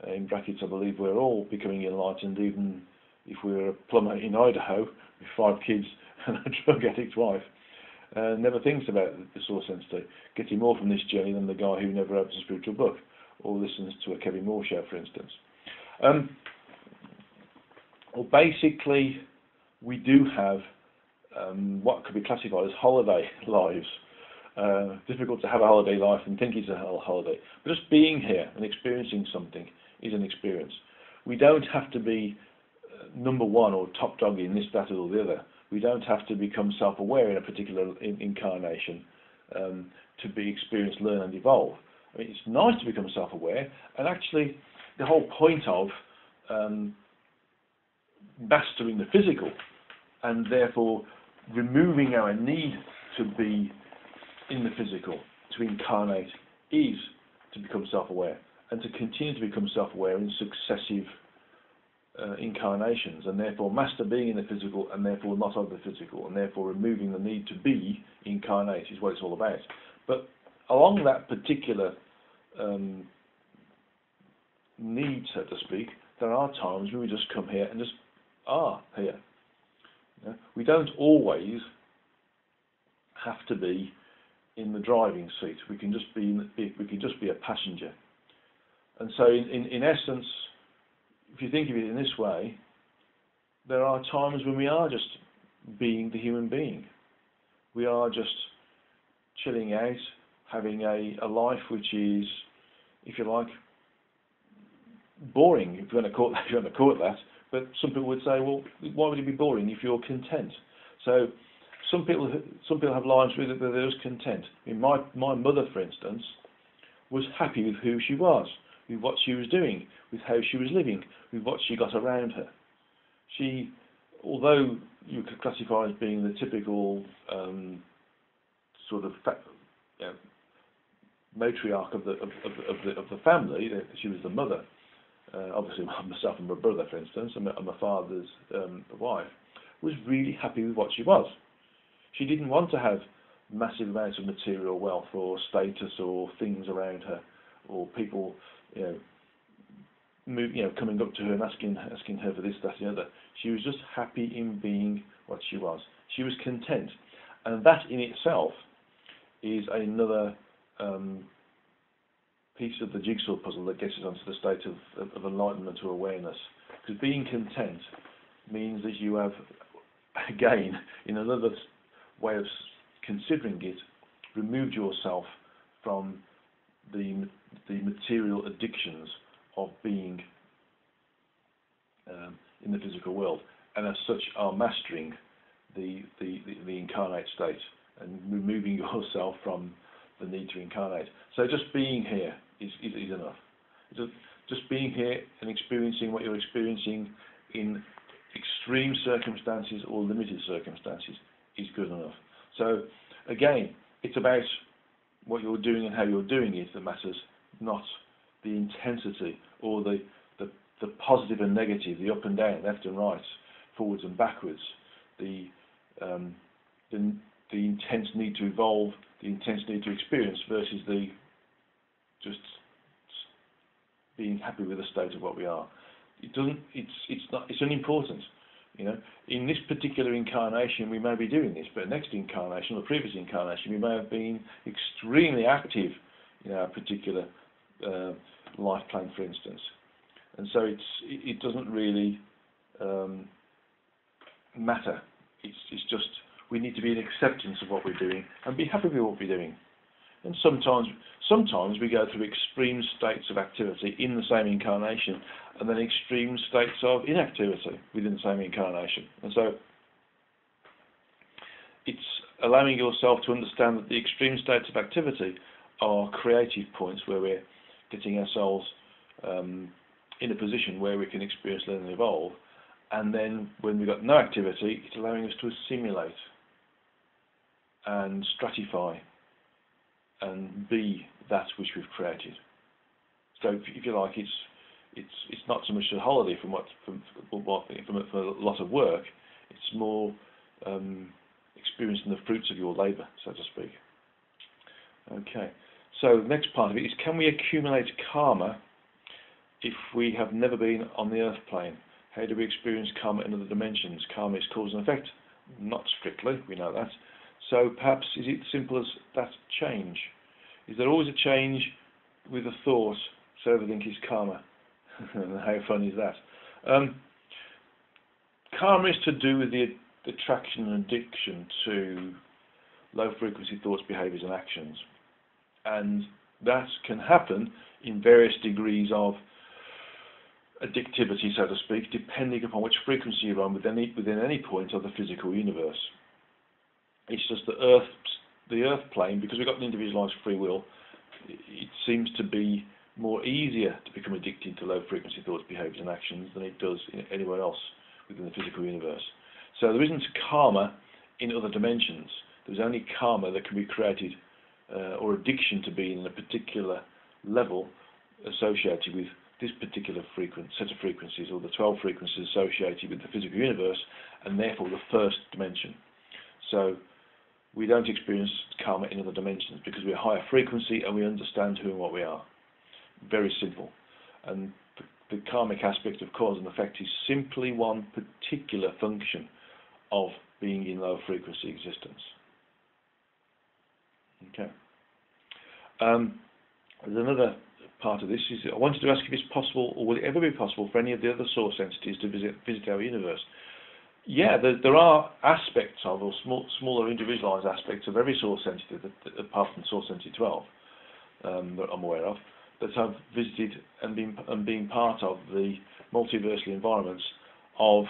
in brackets, I believe we're all becoming enlightened, even if we're a plumber in Idaho with 5 kids and a drug addict wife, never thinks about the source entity, getting more from this journey than the guy who never opens a spiritual book or listens to a Kevin Moore show, for instance. Well, basically, we do have what could be classified as holiday lives. Difficult to have a holiday life and think it's a holiday. But just being here and experiencing something is an experience. We don't have to be number one or top dog in this, that, or the other. We don't have to become self-aware in a particular incarnation to be experienced, learn, and evolve. I mean, it's nice to become self-aware, and actually, the whole point of mastering the physical and therefore removing our need to be in the physical, to incarnate, is to become self-aware and to continue to become self-aware in successive incarnations, and therefore master being in the physical and therefore not of the physical, and therefore removing the need to be incarnate is what it's all about. But along that particular need, so to speak, there are times when we just come here and just are here. You know, we don't always have to be in the driving seat. We can just be a passenger. And so, in essence, if you think of it in this way, there are times when we are just being the human being. We are just chilling out, having a life which is, if you like, boring, if you want to call it that. But some people would say, well, why would it be boring if you're content? So some people have lives where they're just content. I mean, my mother, for instance, was happy with who she was, with what she was doing, with how she was living, with what she got around her. She although you could classify as being the typical sort of matriarch of the family, she was the mother. Obviously, myself and my brother, for instance, and my father's wife, was really happy with what she was. She didn't want to have massive amounts of material wealth or status or things around her, or people, coming up to her and asking her for this, that, and the other. She was just happy in being what she was. She was content, and that in itself is another piece of the jigsaw puzzle that gets us onto the state of enlightenment or awareness. Because being content means that you have, again, in another way of considering it, removed yourself from the material addictions of being in the physical world, and as such are mastering the incarnate state and removing yourself from the need to incarnate. So just being here is enough. Just being here and experiencing what you're experiencing in extreme circumstances or limited circumstances is good enough. So again, it's about what you're doing and how you're doing it that matters, not the intensity or the positive and negative, the up and down, left and right, forwards and backwards, the intense need to evolve, the intense need to experience versus the just being happy with the state of what we are. It's unimportant. In this particular incarnation we may be doing this, but next incarnation or the previous incarnation we may have been extremely active in our particular life plan, for instance. And so it doesn't really matter. It's just we need to be in acceptance of what we're doing and be happy with what we're doing. And sometimes we go through extreme states of activity in the same incarnation, and then extreme states of inactivity within the same incarnation. And so it's allowing yourself to understand that the extreme states of activity are creative points where we're getting ourselves in a position where we can experience, learn and evolve. And then when we've got no activity, it's allowing us to assimilate and stratify and be that which we've created. So if you like, it's not so much a holiday from a lot of work. It's more experiencing the fruits of your labour, so to speak. Okay. So the next part of it is: can we accumulate karma if we have never been on the earth plane? How do we experience karma in other dimensions? Karma is cause and effect. Not strictly, we know that. So perhaps is it simple as that change? Is there always a change with a thought, so everything is karma? How fun is that? Karma is to do with the attraction and addiction to low frequency thoughts, behaviours and actions. And that can happen in various degrees of addictivity, so to speak, depending upon which frequency you're on within any point of the physical universe. It's just the earth plane, because we've got an individualized free will, it seems to be more easier to become addicted to low frequency thoughts, behaviours and actions than it does anywhere else within the physical universe. So there isn't karma in other dimensions. There's only karma that can be created or addiction to being in a particular level associated with this particular set of frequencies, or the 12 frequencies associated with the physical universe, and therefore the first dimension. So we don't experience karma in other dimensions because we're higher frequency and we understand who and what we are. Very simple. And the karmic aspect of cause and effect is simply one particular function of being in low frequency existence. Okay. There's another part of this. I wanted to ask if it's possible, or will it ever be possible, for any of the other source entities to visit our universe? Yeah, there are aspects of, or smaller individualized aspects of every source entity, apart from source entity 12, that I'm aware of, that have visited and been part of the multiversal environments of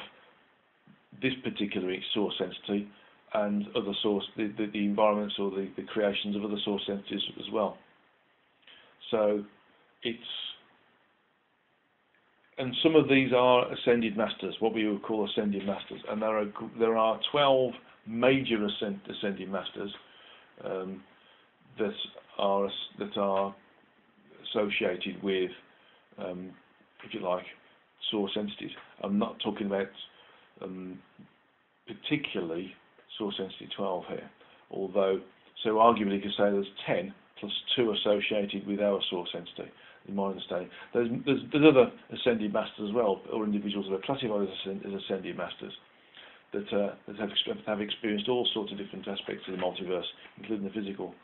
this particular source entity and other source, the environments or the creations of other source entities as well. So it's and some of these are ascended masters, what we would call ascended masters, and there are 12 major ascended masters that are associated with, if you like, source entities. I'm not talking about particularly source entity 12 here, although, so arguably you could say there's 10 plus 2 associated with our source entity, in my understanding. There's other ascended masters as well, or individuals that are classified as ascended masters that have experienced all sorts of different aspects of the multiverse, including the physical,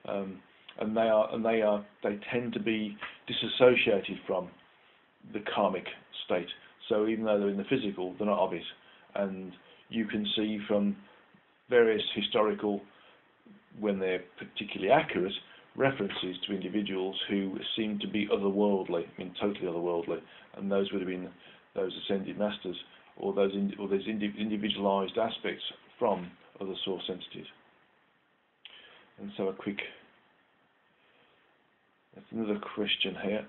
and they tend to be disassociated from the karmic state. So even though they're in the physical, they're not of it, and you can see from various historical, when they're particularly accurate, references to individuals who seem to be otherworldly, I mean totally otherworldly, and those would have been those ascended masters, or those individualized aspects from other source entities. And so that's another question here.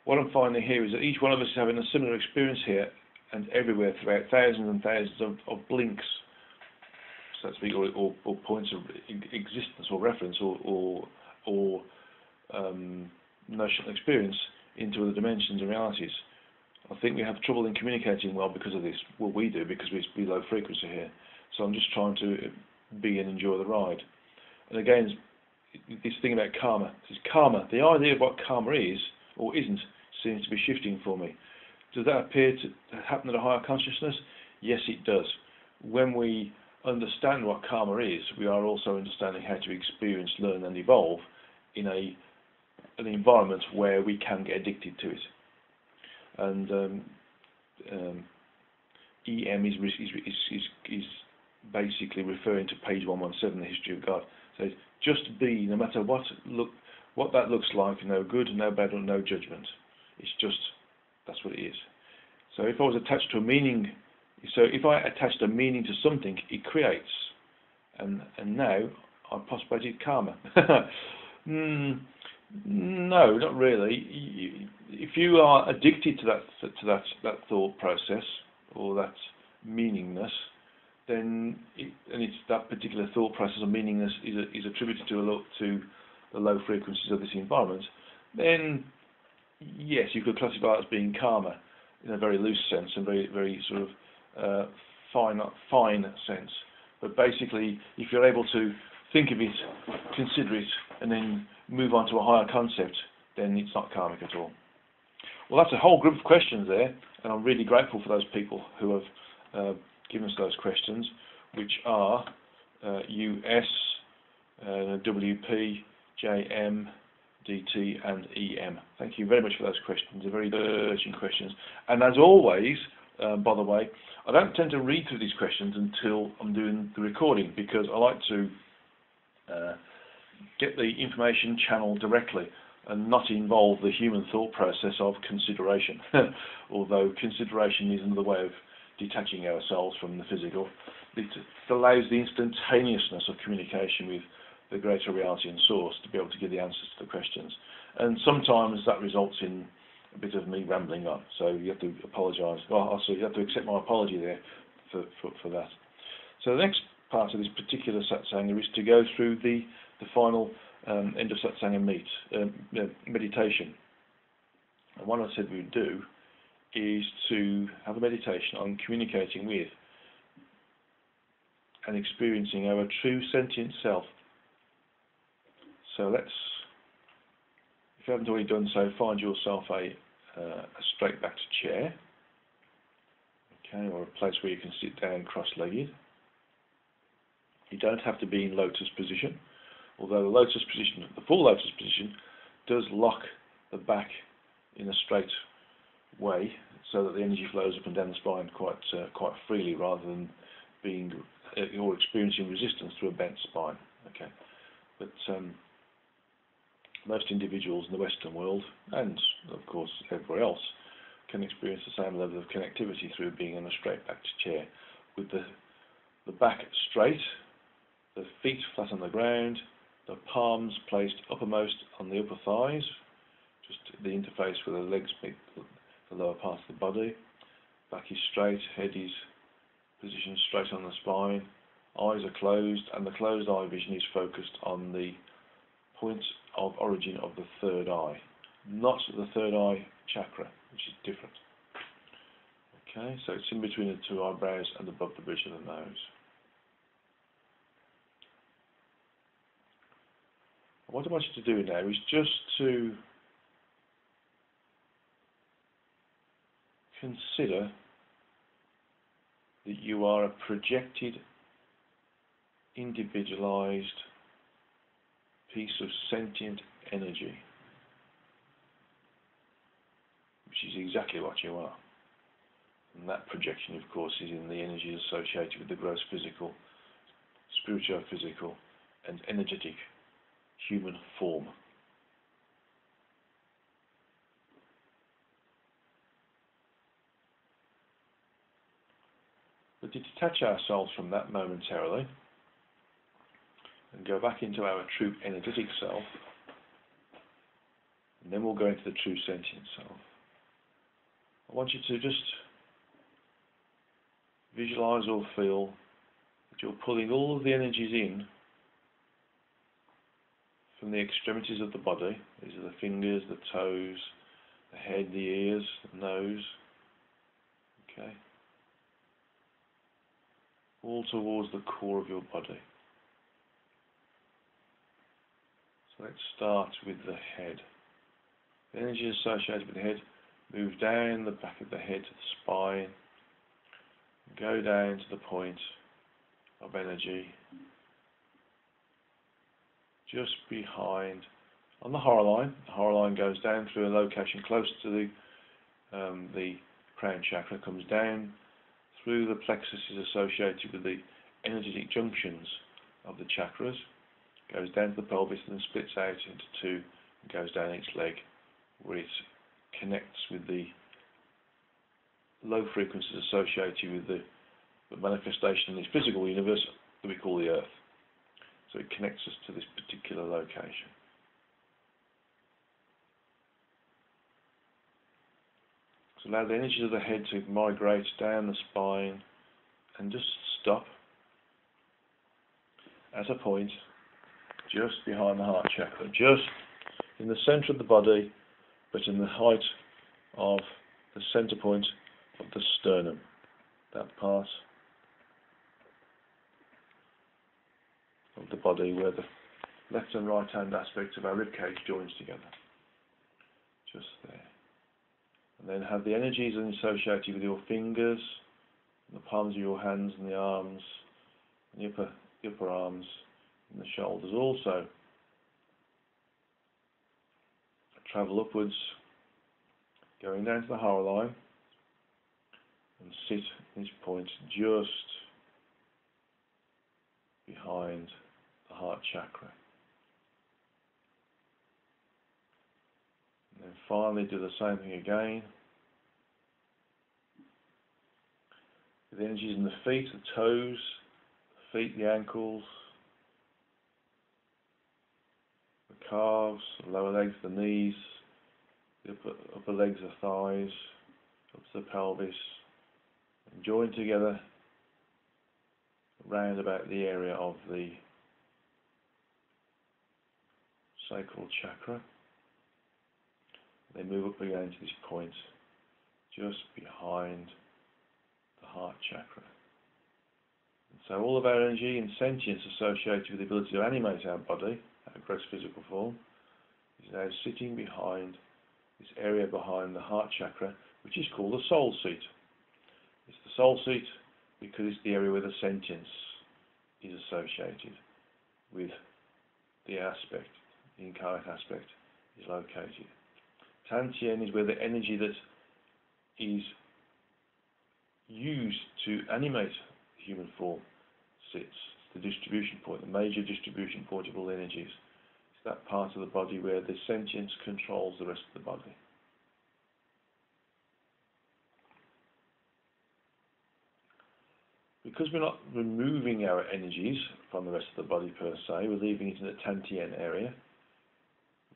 What I'm finding here is that each one of us is having a similar experience here and everywhere throughout thousands and thousands of blinks, so to speak, or points of existence or reference or notional experience into other dimensions and realities. I think we have trouble in communicating well because of this. Well, we do, because we're low frequency here. So I'm just trying to be and enjoy the ride. And again, this thing about karma. This is karma. The idea of what karma is or isn't seems to be shifting for me. Does that appear to happen at a higher consciousness? Yes, it does. When we understand what karma is, we are also understanding how to experience, learn, and evolve in an environment where we can get addicted to it. And EM is basically referring to page 117, the history of God. So just be, no matter what that looks like, no good, no bad, or no judgment. It's just, that's what it is. So if I was attached to a meaning, so if I attached a meaning to something, it creates, and now I postulated karma. No, not really. If you are addicted to that thought process or that meaningness, then it's that particular thought process of meaningness is attributed to the low frequencies of this environment, then yes, you could classify it as being karma in a very loose sense and very, very sort of fine sense. But basically, if you're able to think of it, consider it, and then move on to a higher concept, then it's not karmic at all. Well, that's a whole group of questions there, and I'm really grateful for those people who have given us those questions, which are US, WP, JM, DT, and EM. Thank you very much for those questions. They're very urgent questions. And as always, by the way, I don't tend to read through these questions until I'm doing the recording, because I like to get the information channeled directly and not involve the human thought process of consideration. Although consideration is another way of detaching ourselves from the physical. It allows the instantaneousness of communication with the greater reality and source to be able to give the answers to the questions. And sometimes that results in a bit of me rambling on. So you have to apologise. Well, also you have to accept my apology there for that. So the next part of this particular Satsanga is to go through the final end of Satsanga meditation. And what I said we would do is to have a meditation on communicating with and experiencing our true sentient self. So let's, if you haven't already done so, find yourself a straight-backed chair, okay, or a place where you can sit down cross-legged. You don't have to be in lotus position, although the lotus position, the full lotus position, does lock the back in a straight way, so that the energy flows up and down the spine quite freely, rather than being or experiencing resistance through a bent spine. Okay, but most individuals in the Western world, and of course everywhere else, can experience the same level of connectivity through being in a straight-backed chair, with the back straight, the feet flat on the ground, the palms placed uppermost on the upper thighs, just the interface where the legs meet the lower part of the body. Back is straight, head is positioned straight on the spine, eyes are closed, and the closed eye vision is focused on the point of origin of the third eye, not the third eye chakra, which is different. Okay, so it's in between the two eyebrows and above the bridge of the nose. What I want you to do now is just to consider that you are a projected, individualized piece of sentient energy, which is exactly what you are. And that projection, of course, is in the energies associated with the gross physical, spiritual physical, and energetic human form. But to detach ourselves from that momentarily and go back into our true energetic self, and then we'll go into the true sentient self. I want you to just visualize or feel that you're pulling all of the energies in from the extremities of the body. These are the fingers, the toes, the head, the ears, the nose. Okay. All towards the core of your body. So let's start with the head. The energy associated with the head move down the back of the head to the spine, go down to the point of energy just behind on the horror line. The horror line goes down through a location close to the crown chakra, comes down through the plexuses associated with the energetic junctions of the chakras, goes down to the pelvis and then splits out into two and goes down each leg, where it connects with the low frequencies associated with the manifestation in this physical universe that we call the Earth. So it connects us to this particular location. So allow the energies of the head to migrate down the spine and just stop at a point just behind the heart chakra, just in the center of the body, but in the height of the center point of the sternum, that part of the body where the left and right hand aspects of our ribcage joins together. Just there. And then have the energies associated with your fingers, the palms of your hands and the arms, and the upper arms and the shoulders also travel upwards, going down to the horror line and sit at this point just behind the heart chakra. And then finally do the same thing again. With the energies in the feet, the toes, the feet, the ankles, the calves, the lower legs, the knees, the upper legs, the thighs, up to the pelvis, and join together round about the area of the sacral chakra. They move up again to this point just behind the heart chakra. And so all of our energy and sentience associated with the ability to animate our body, our gross physical form, is now sitting behind this area behind the heart chakra, which is called the soul seat. It's the soul seat because it's the area where the sentience is associated with the aspect, the incarnate aspect is located. Tantien is where the energy that is used to animate the human form sits. It's the distribution point, the major distribution point of all energies. It's that part of the body where the sentience controls the rest of the body. Because we're not removing our energies from the rest of the body per se, we're leaving it in the Tantien area,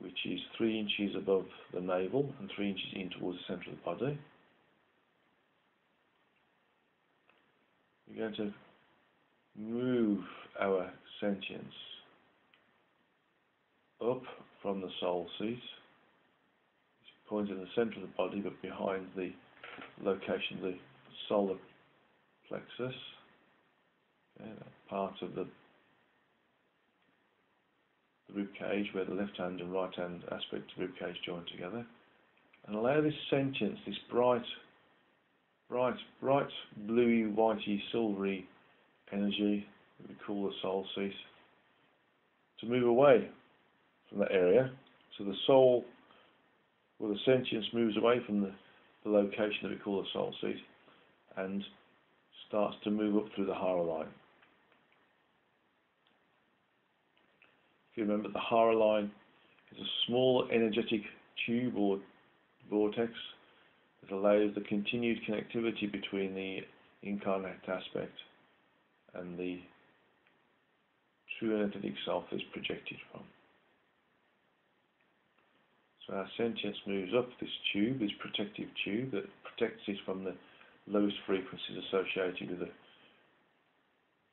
which is 3 inches above the navel and 3 inches in towards the centre of the body. We're going to move our sentience up from the soul seat. It's pointing in the centre of the body, but behind the location of the solar plexus. Okay, that part of the rib cage where the left hand and right hand aspect of the rib cage join together. And allow this sentience, this bright, bluey, whitey, silvery energy that we call the soul seat, to move away from that area. So the soul, or the sentience, moves away from the location that we call the soul seat and starts to move up through the hara line. If you remember, the hara line is a small energetic tube or vortex that allows the continued connectivity between the incarnate aspect and the true energetic self is projected from. So our sentience moves up this tube, this protective tube that protects it from the lowest frequencies associated with the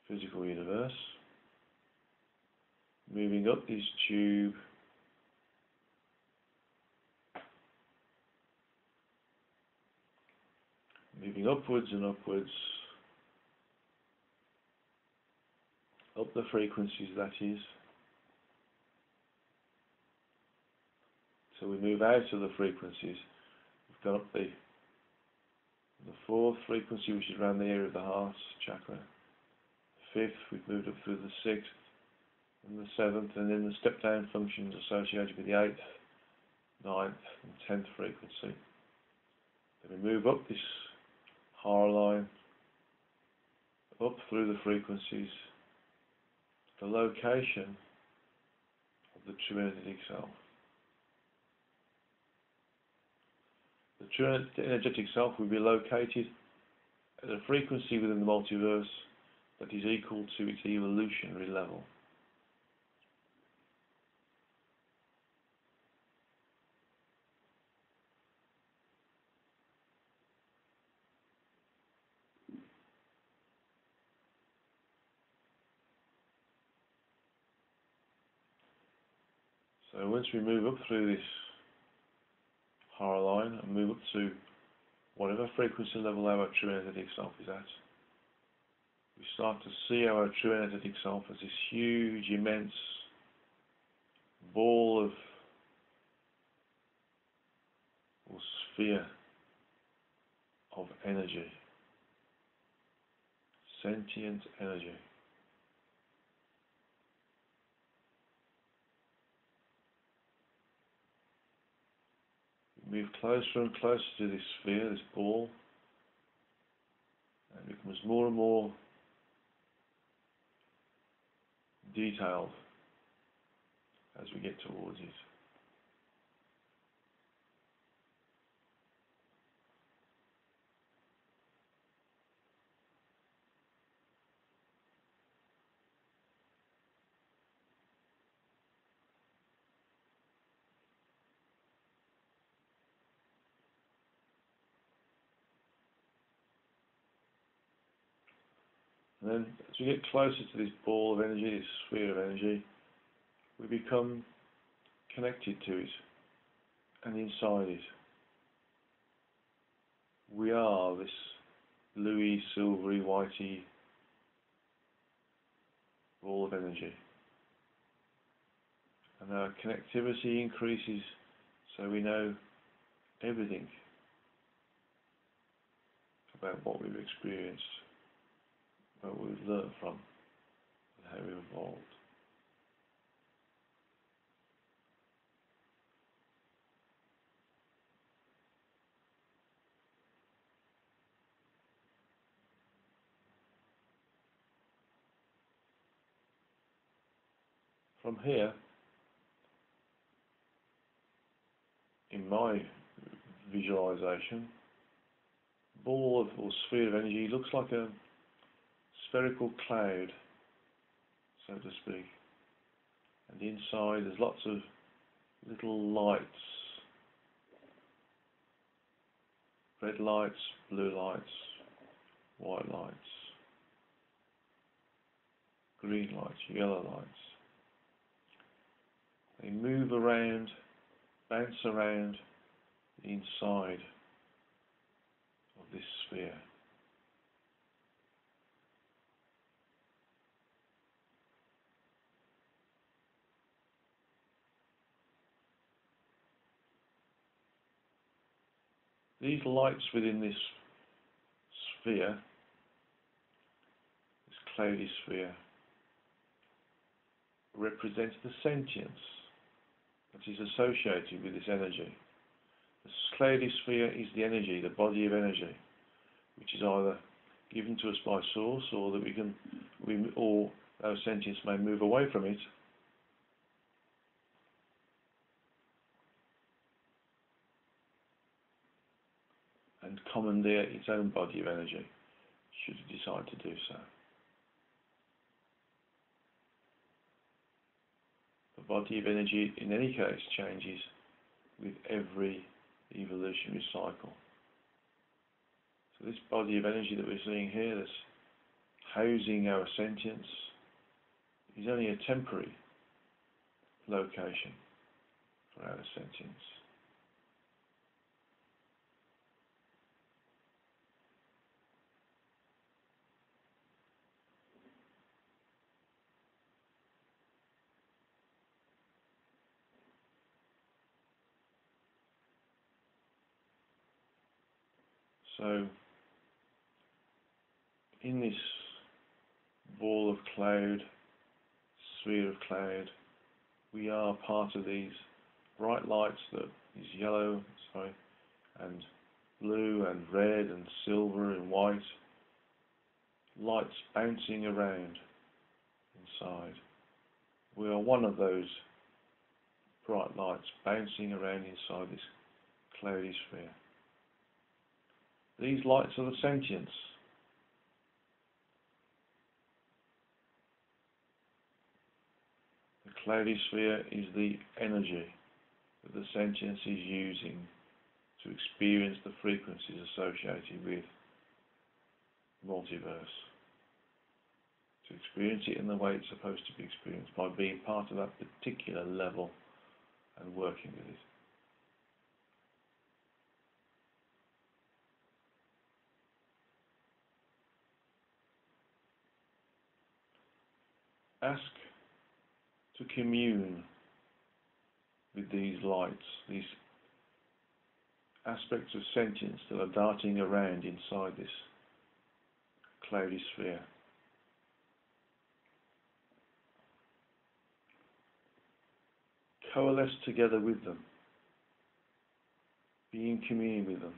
physical universe. Moving up this tube, moving upwards and upwards, up the frequencies, that is. So we move out of the frequencies. We've gone up the fourth frequency, which is around the area of the heart chakra. The fifth, we've moved up through the sixth and the seventh, and then the step down functions associated with the eighth, ninth and 10th frequency. Then we move up this hara line, up through the frequencies, to the location of the true energetic self. The true energetic self will be located at a frequency within the multiverse that is equal to its evolutionary level. So once we move up through this hara line and move up to whatever frequency level our true energetic self is at, we start to see our true energetic self as this huge, immense ball of, or sphere of energy, sentient energy. We move closer and closer to this sphere, this ball, and it becomes more and more detailed as we get towards it. And then as we get closer to this ball of energy, this sphere of energy, we become connected to it and inside it. We are this bluey, silvery, whitey ball of energy. And our connectivity increases, so we know everything about what we've experienced, what we've learned from, and how we've evolved. From here, in my visualization, ball of, or sphere of energy looks like a spherical cloud, so to speak, and inside there's lots of little lights, red lights, blue lights, white lights, green lights, yellow lights. They move around, bounce around the inside of this sphere. These lights within this sphere, this cloudy sphere, represent the sentience that is associated with this energy. The cloudy sphere is the energy, the body of energy, which is either given to us by source, or that or our sentience may move away from it and commandeer its own body of energy, should it decide to do so. The body of energy, in any case, changes with every evolutionary cycle. So this body of energy that we're seeing here, that's housing our sentience, is only a temporary location for our sentience. So, in this ball of cloud, sphere of cloud, we are part of these bright lights that is yellow, and blue and red and silver and white, lights bouncing around inside. We are one of those bright lights bouncing around inside this cloudy sphere. These lights are the sentience. The cloudy sphere is the energy that the sentience is using to experience the frequencies associated with multiverse. To experience it in the way it's supposed to be experienced, by being part of that particular level and working with it. Ask to commune with these lights, these aspects of sentience that are darting around inside this cloudy sphere. Coalesce together with them. Be in communion with them.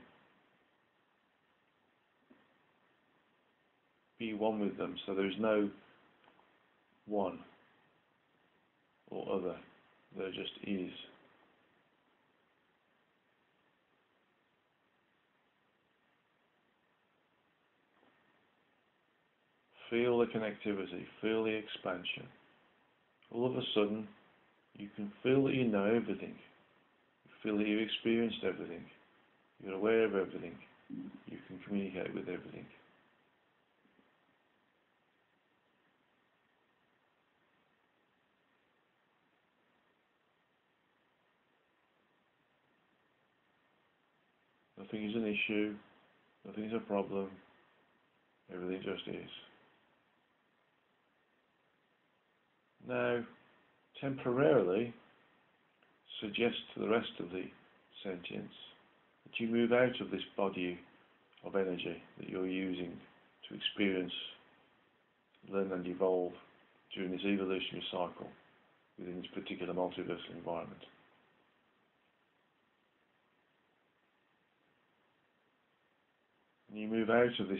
Be one with them, so there is no one or other, there just is. Feel the connectivity, feel the expansion. All of a sudden, you can feel that you know everything. You feel that you've experienced everything. You're aware of everything. You can communicate with everything. Nothing is an issue, nothing is a problem, everything just is. Now, temporarily suggest to the rest of the sentience that you move out of this body of energy that you're using to experience, learn and evolve during this evolutionary cycle within this particular multiversal environment. And you move out of this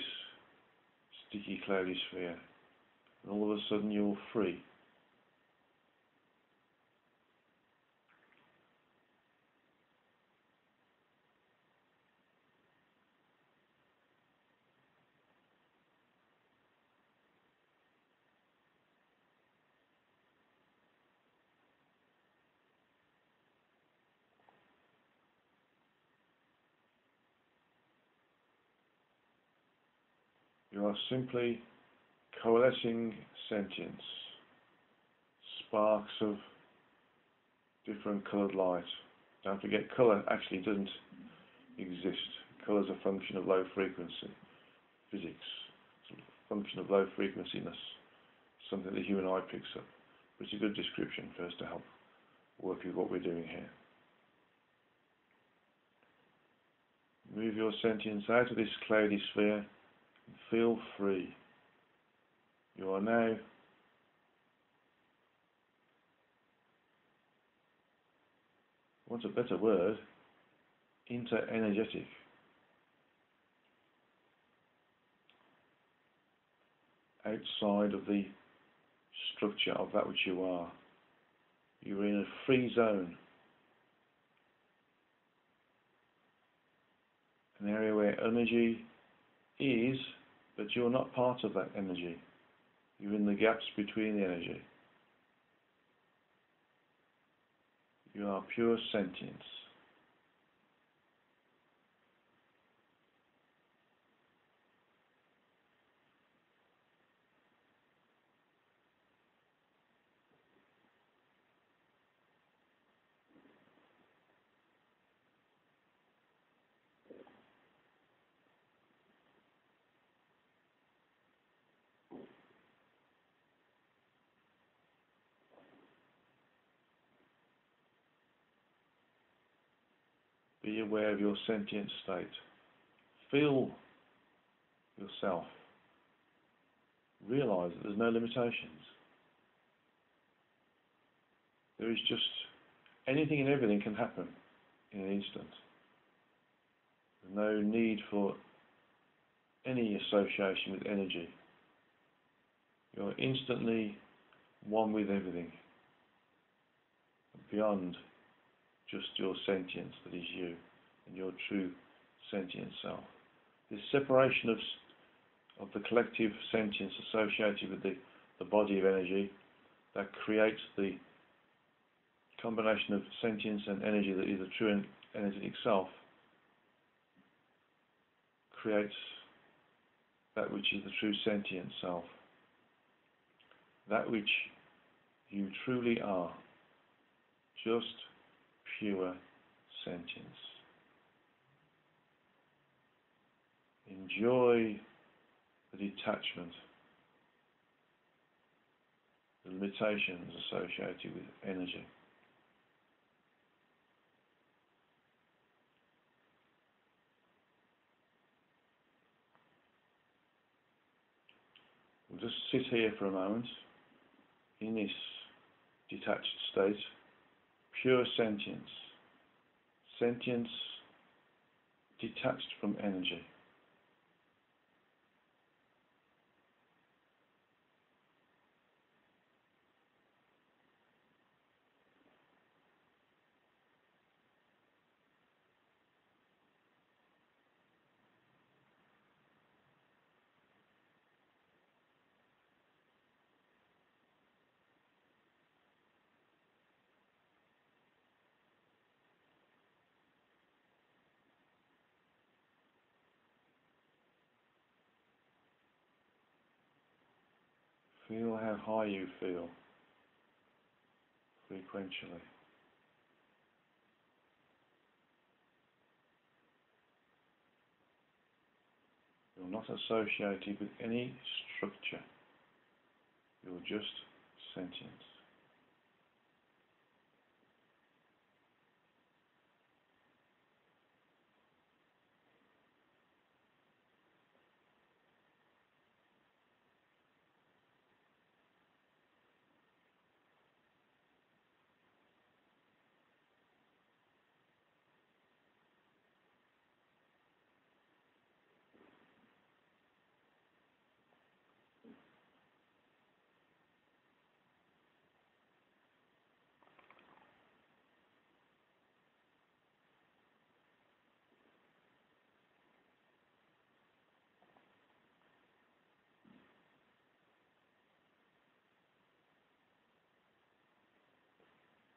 sticky, cloudy sphere, and all of a sudden you're free. You are simply coalescing sentience, sparks of different coloured light. Don't forget, colour actually doesn't exist. Colour is a function of low frequency physics. It's a function of low frequenciness, something the human eye picks up. But it's a good description for us to help work with what we're doing here. Move your sentience out of this cloudy sphere and feel free. You are now what's a better word? Inter-energetic. Outside of the structure of that which you are. You are in a free zone. An area where energy is, but you're not part of that energy. You're in the gaps between the energy. You are pure sentience. Be aware of your sentient state. Feel yourself. Realize that there's no limitations. There is just anything and everything can happen in an instant. There's no need for any association with energy. You're instantly one with everything, beyond just your sentience that is you and your true sentient self. This separation of the collective sentience associated with the body of energy that creates the combination of sentience and energy that is the true energetic self creates that which is the true sentient self. That which you truly are. Just pure sentience. Enjoy the detachment, the limitations associated with energy. We'll just sit here for a moment in this detached state. Pure sentience. Sentience detached from energy. Feel how high you feel frequentially. You're not associated with any structure. You're just sentience.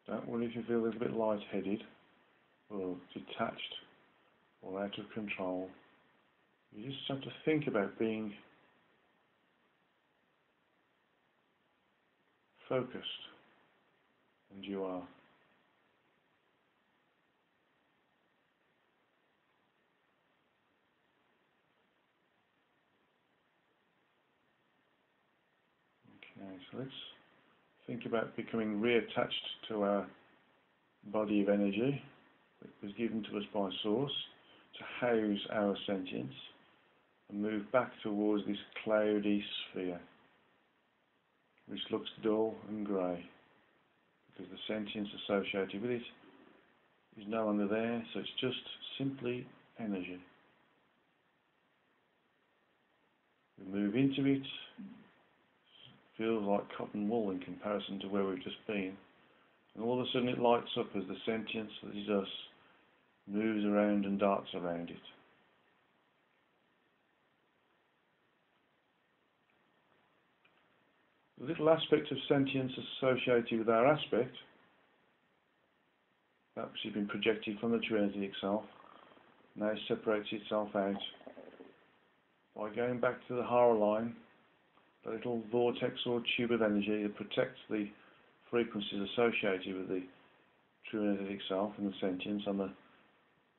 Don't worry if you feel a little bit lightheaded or detached or out of control. You just have to think about being focused, and you are. Okay, so let's think about becoming reattached to our body of energy that was given to us by Source to house our sentience, and move back towards this cloudy sphere which looks dull and grey because the sentience associated with it is no longer there, so it's just simply energy. We move into it, feels like cotton wool in comparison to where we've just been, and all of a sudden it lights up as the sentience that is us moves around and darts around it. The little aspect of sentience associated with our aspect, that which has been projected from the Trinity itself, now separates itself out by going back to the Hara line, the little vortex or tube of energy that protects the frequencies associated with the Trinity itself and the sentience on the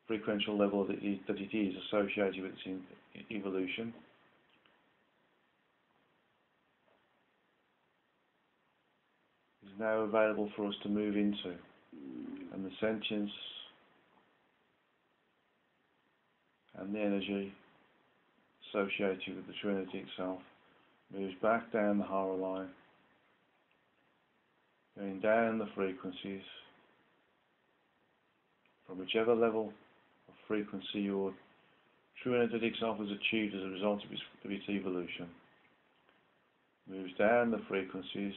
frequential level that it is associated with its evolution. Is now available for us to move into, and the sentience and the energy associated with the Trinity itself moves back down the Hara line, going down the frequencies from whichever level of frequency your true energetic self has achieved as a result of its evolution. Moves down the frequencies,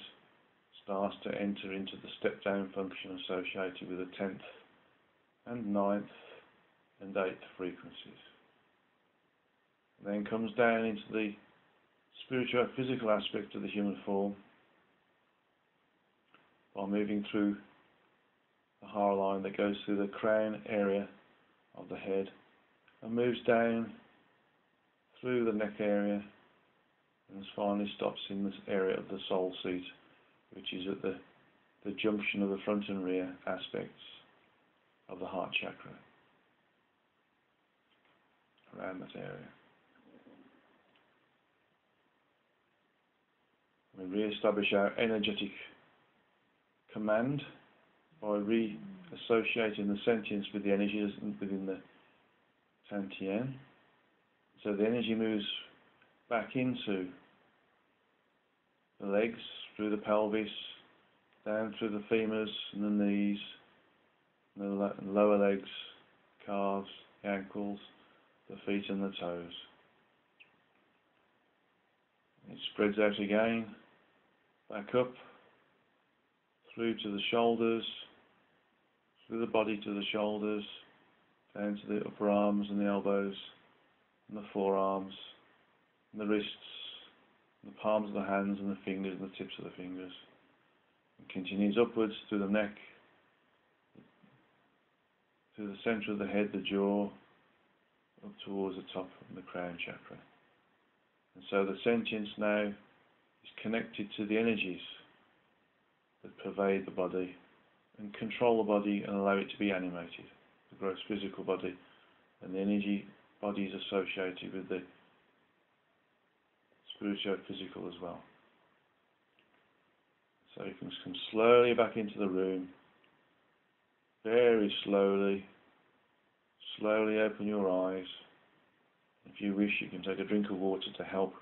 starts to enter into the step down function associated with the 10th and 9th and 8th frequencies. And then comes down into the spiritual physical aspect of the human form by moving through the Hara line that goes through the crown area of the head and moves down through the neck area and finally stops in this area of the soul seat, which is at the junction of the front and rear aspects of the heart chakra, around that area. We re-establish our energetic command by re-associating the sentience with the energies within the Tantien. So the energy moves back into the legs, through the pelvis, down through the femurs and the knees, and the lower legs, calves, the ankles, the feet and the toes. It spreads out again, back up, through to the shoulders, through the body to the shoulders, down to the upper arms and the elbows, and the forearms, and the wrists, and the palms of the hands and the fingers and the tips of the fingers. And continues upwards through the neck, through the centre of the head, the jaw, up towards the top of the crown chakra. And so the sentience now is connected to the energies that pervade the body and control the body and allow it to be animated, the gross physical body and the energy bodies associated with the spiritual physical as well. So you can come slowly back into the room, very slowly open your eyes. If you wish, you can take a drink of water to help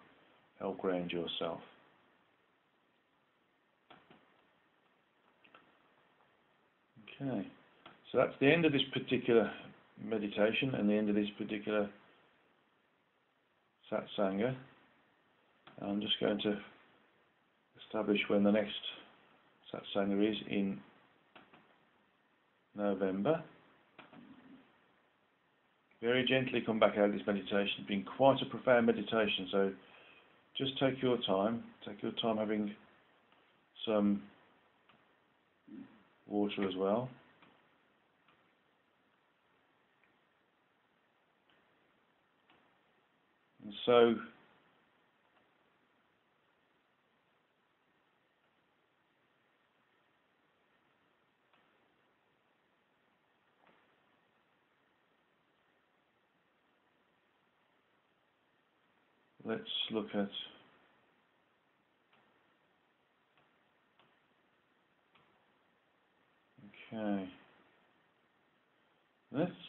ground yourself. Okay, so that's the end of this particular meditation and the end of this particular Satsanga. I'm just going to establish when the next Satsanga is in November. Very gently come back out of this meditation. It's been quite a profound meditation, so just take your time having some water as well. And so let's look at okay.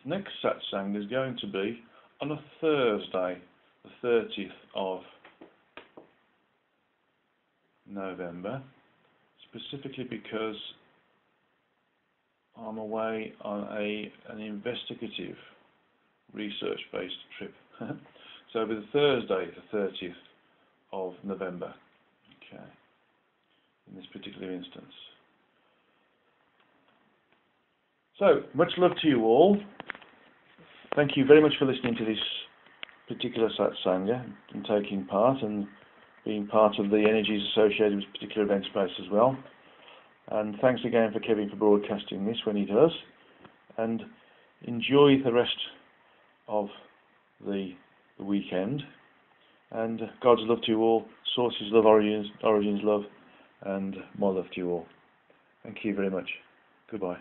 Next satsang is going to be on a Thursday, the 30th of November, specifically because I'm away on an investigative, research-based trip. So it'll be the Thursday, the 30th of November. Okay, in this particular instance. So, much love to you all. Thank you very much for listening to this particular Satsanga and taking part and being part of the energies associated with this particular event space as well. And thanks again for Kevin for broadcasting this when he does. And enjoy the rest of the weekend. And God's love to you all, sources love, origins love, and more love to you all. Thank you very much. Goodbye.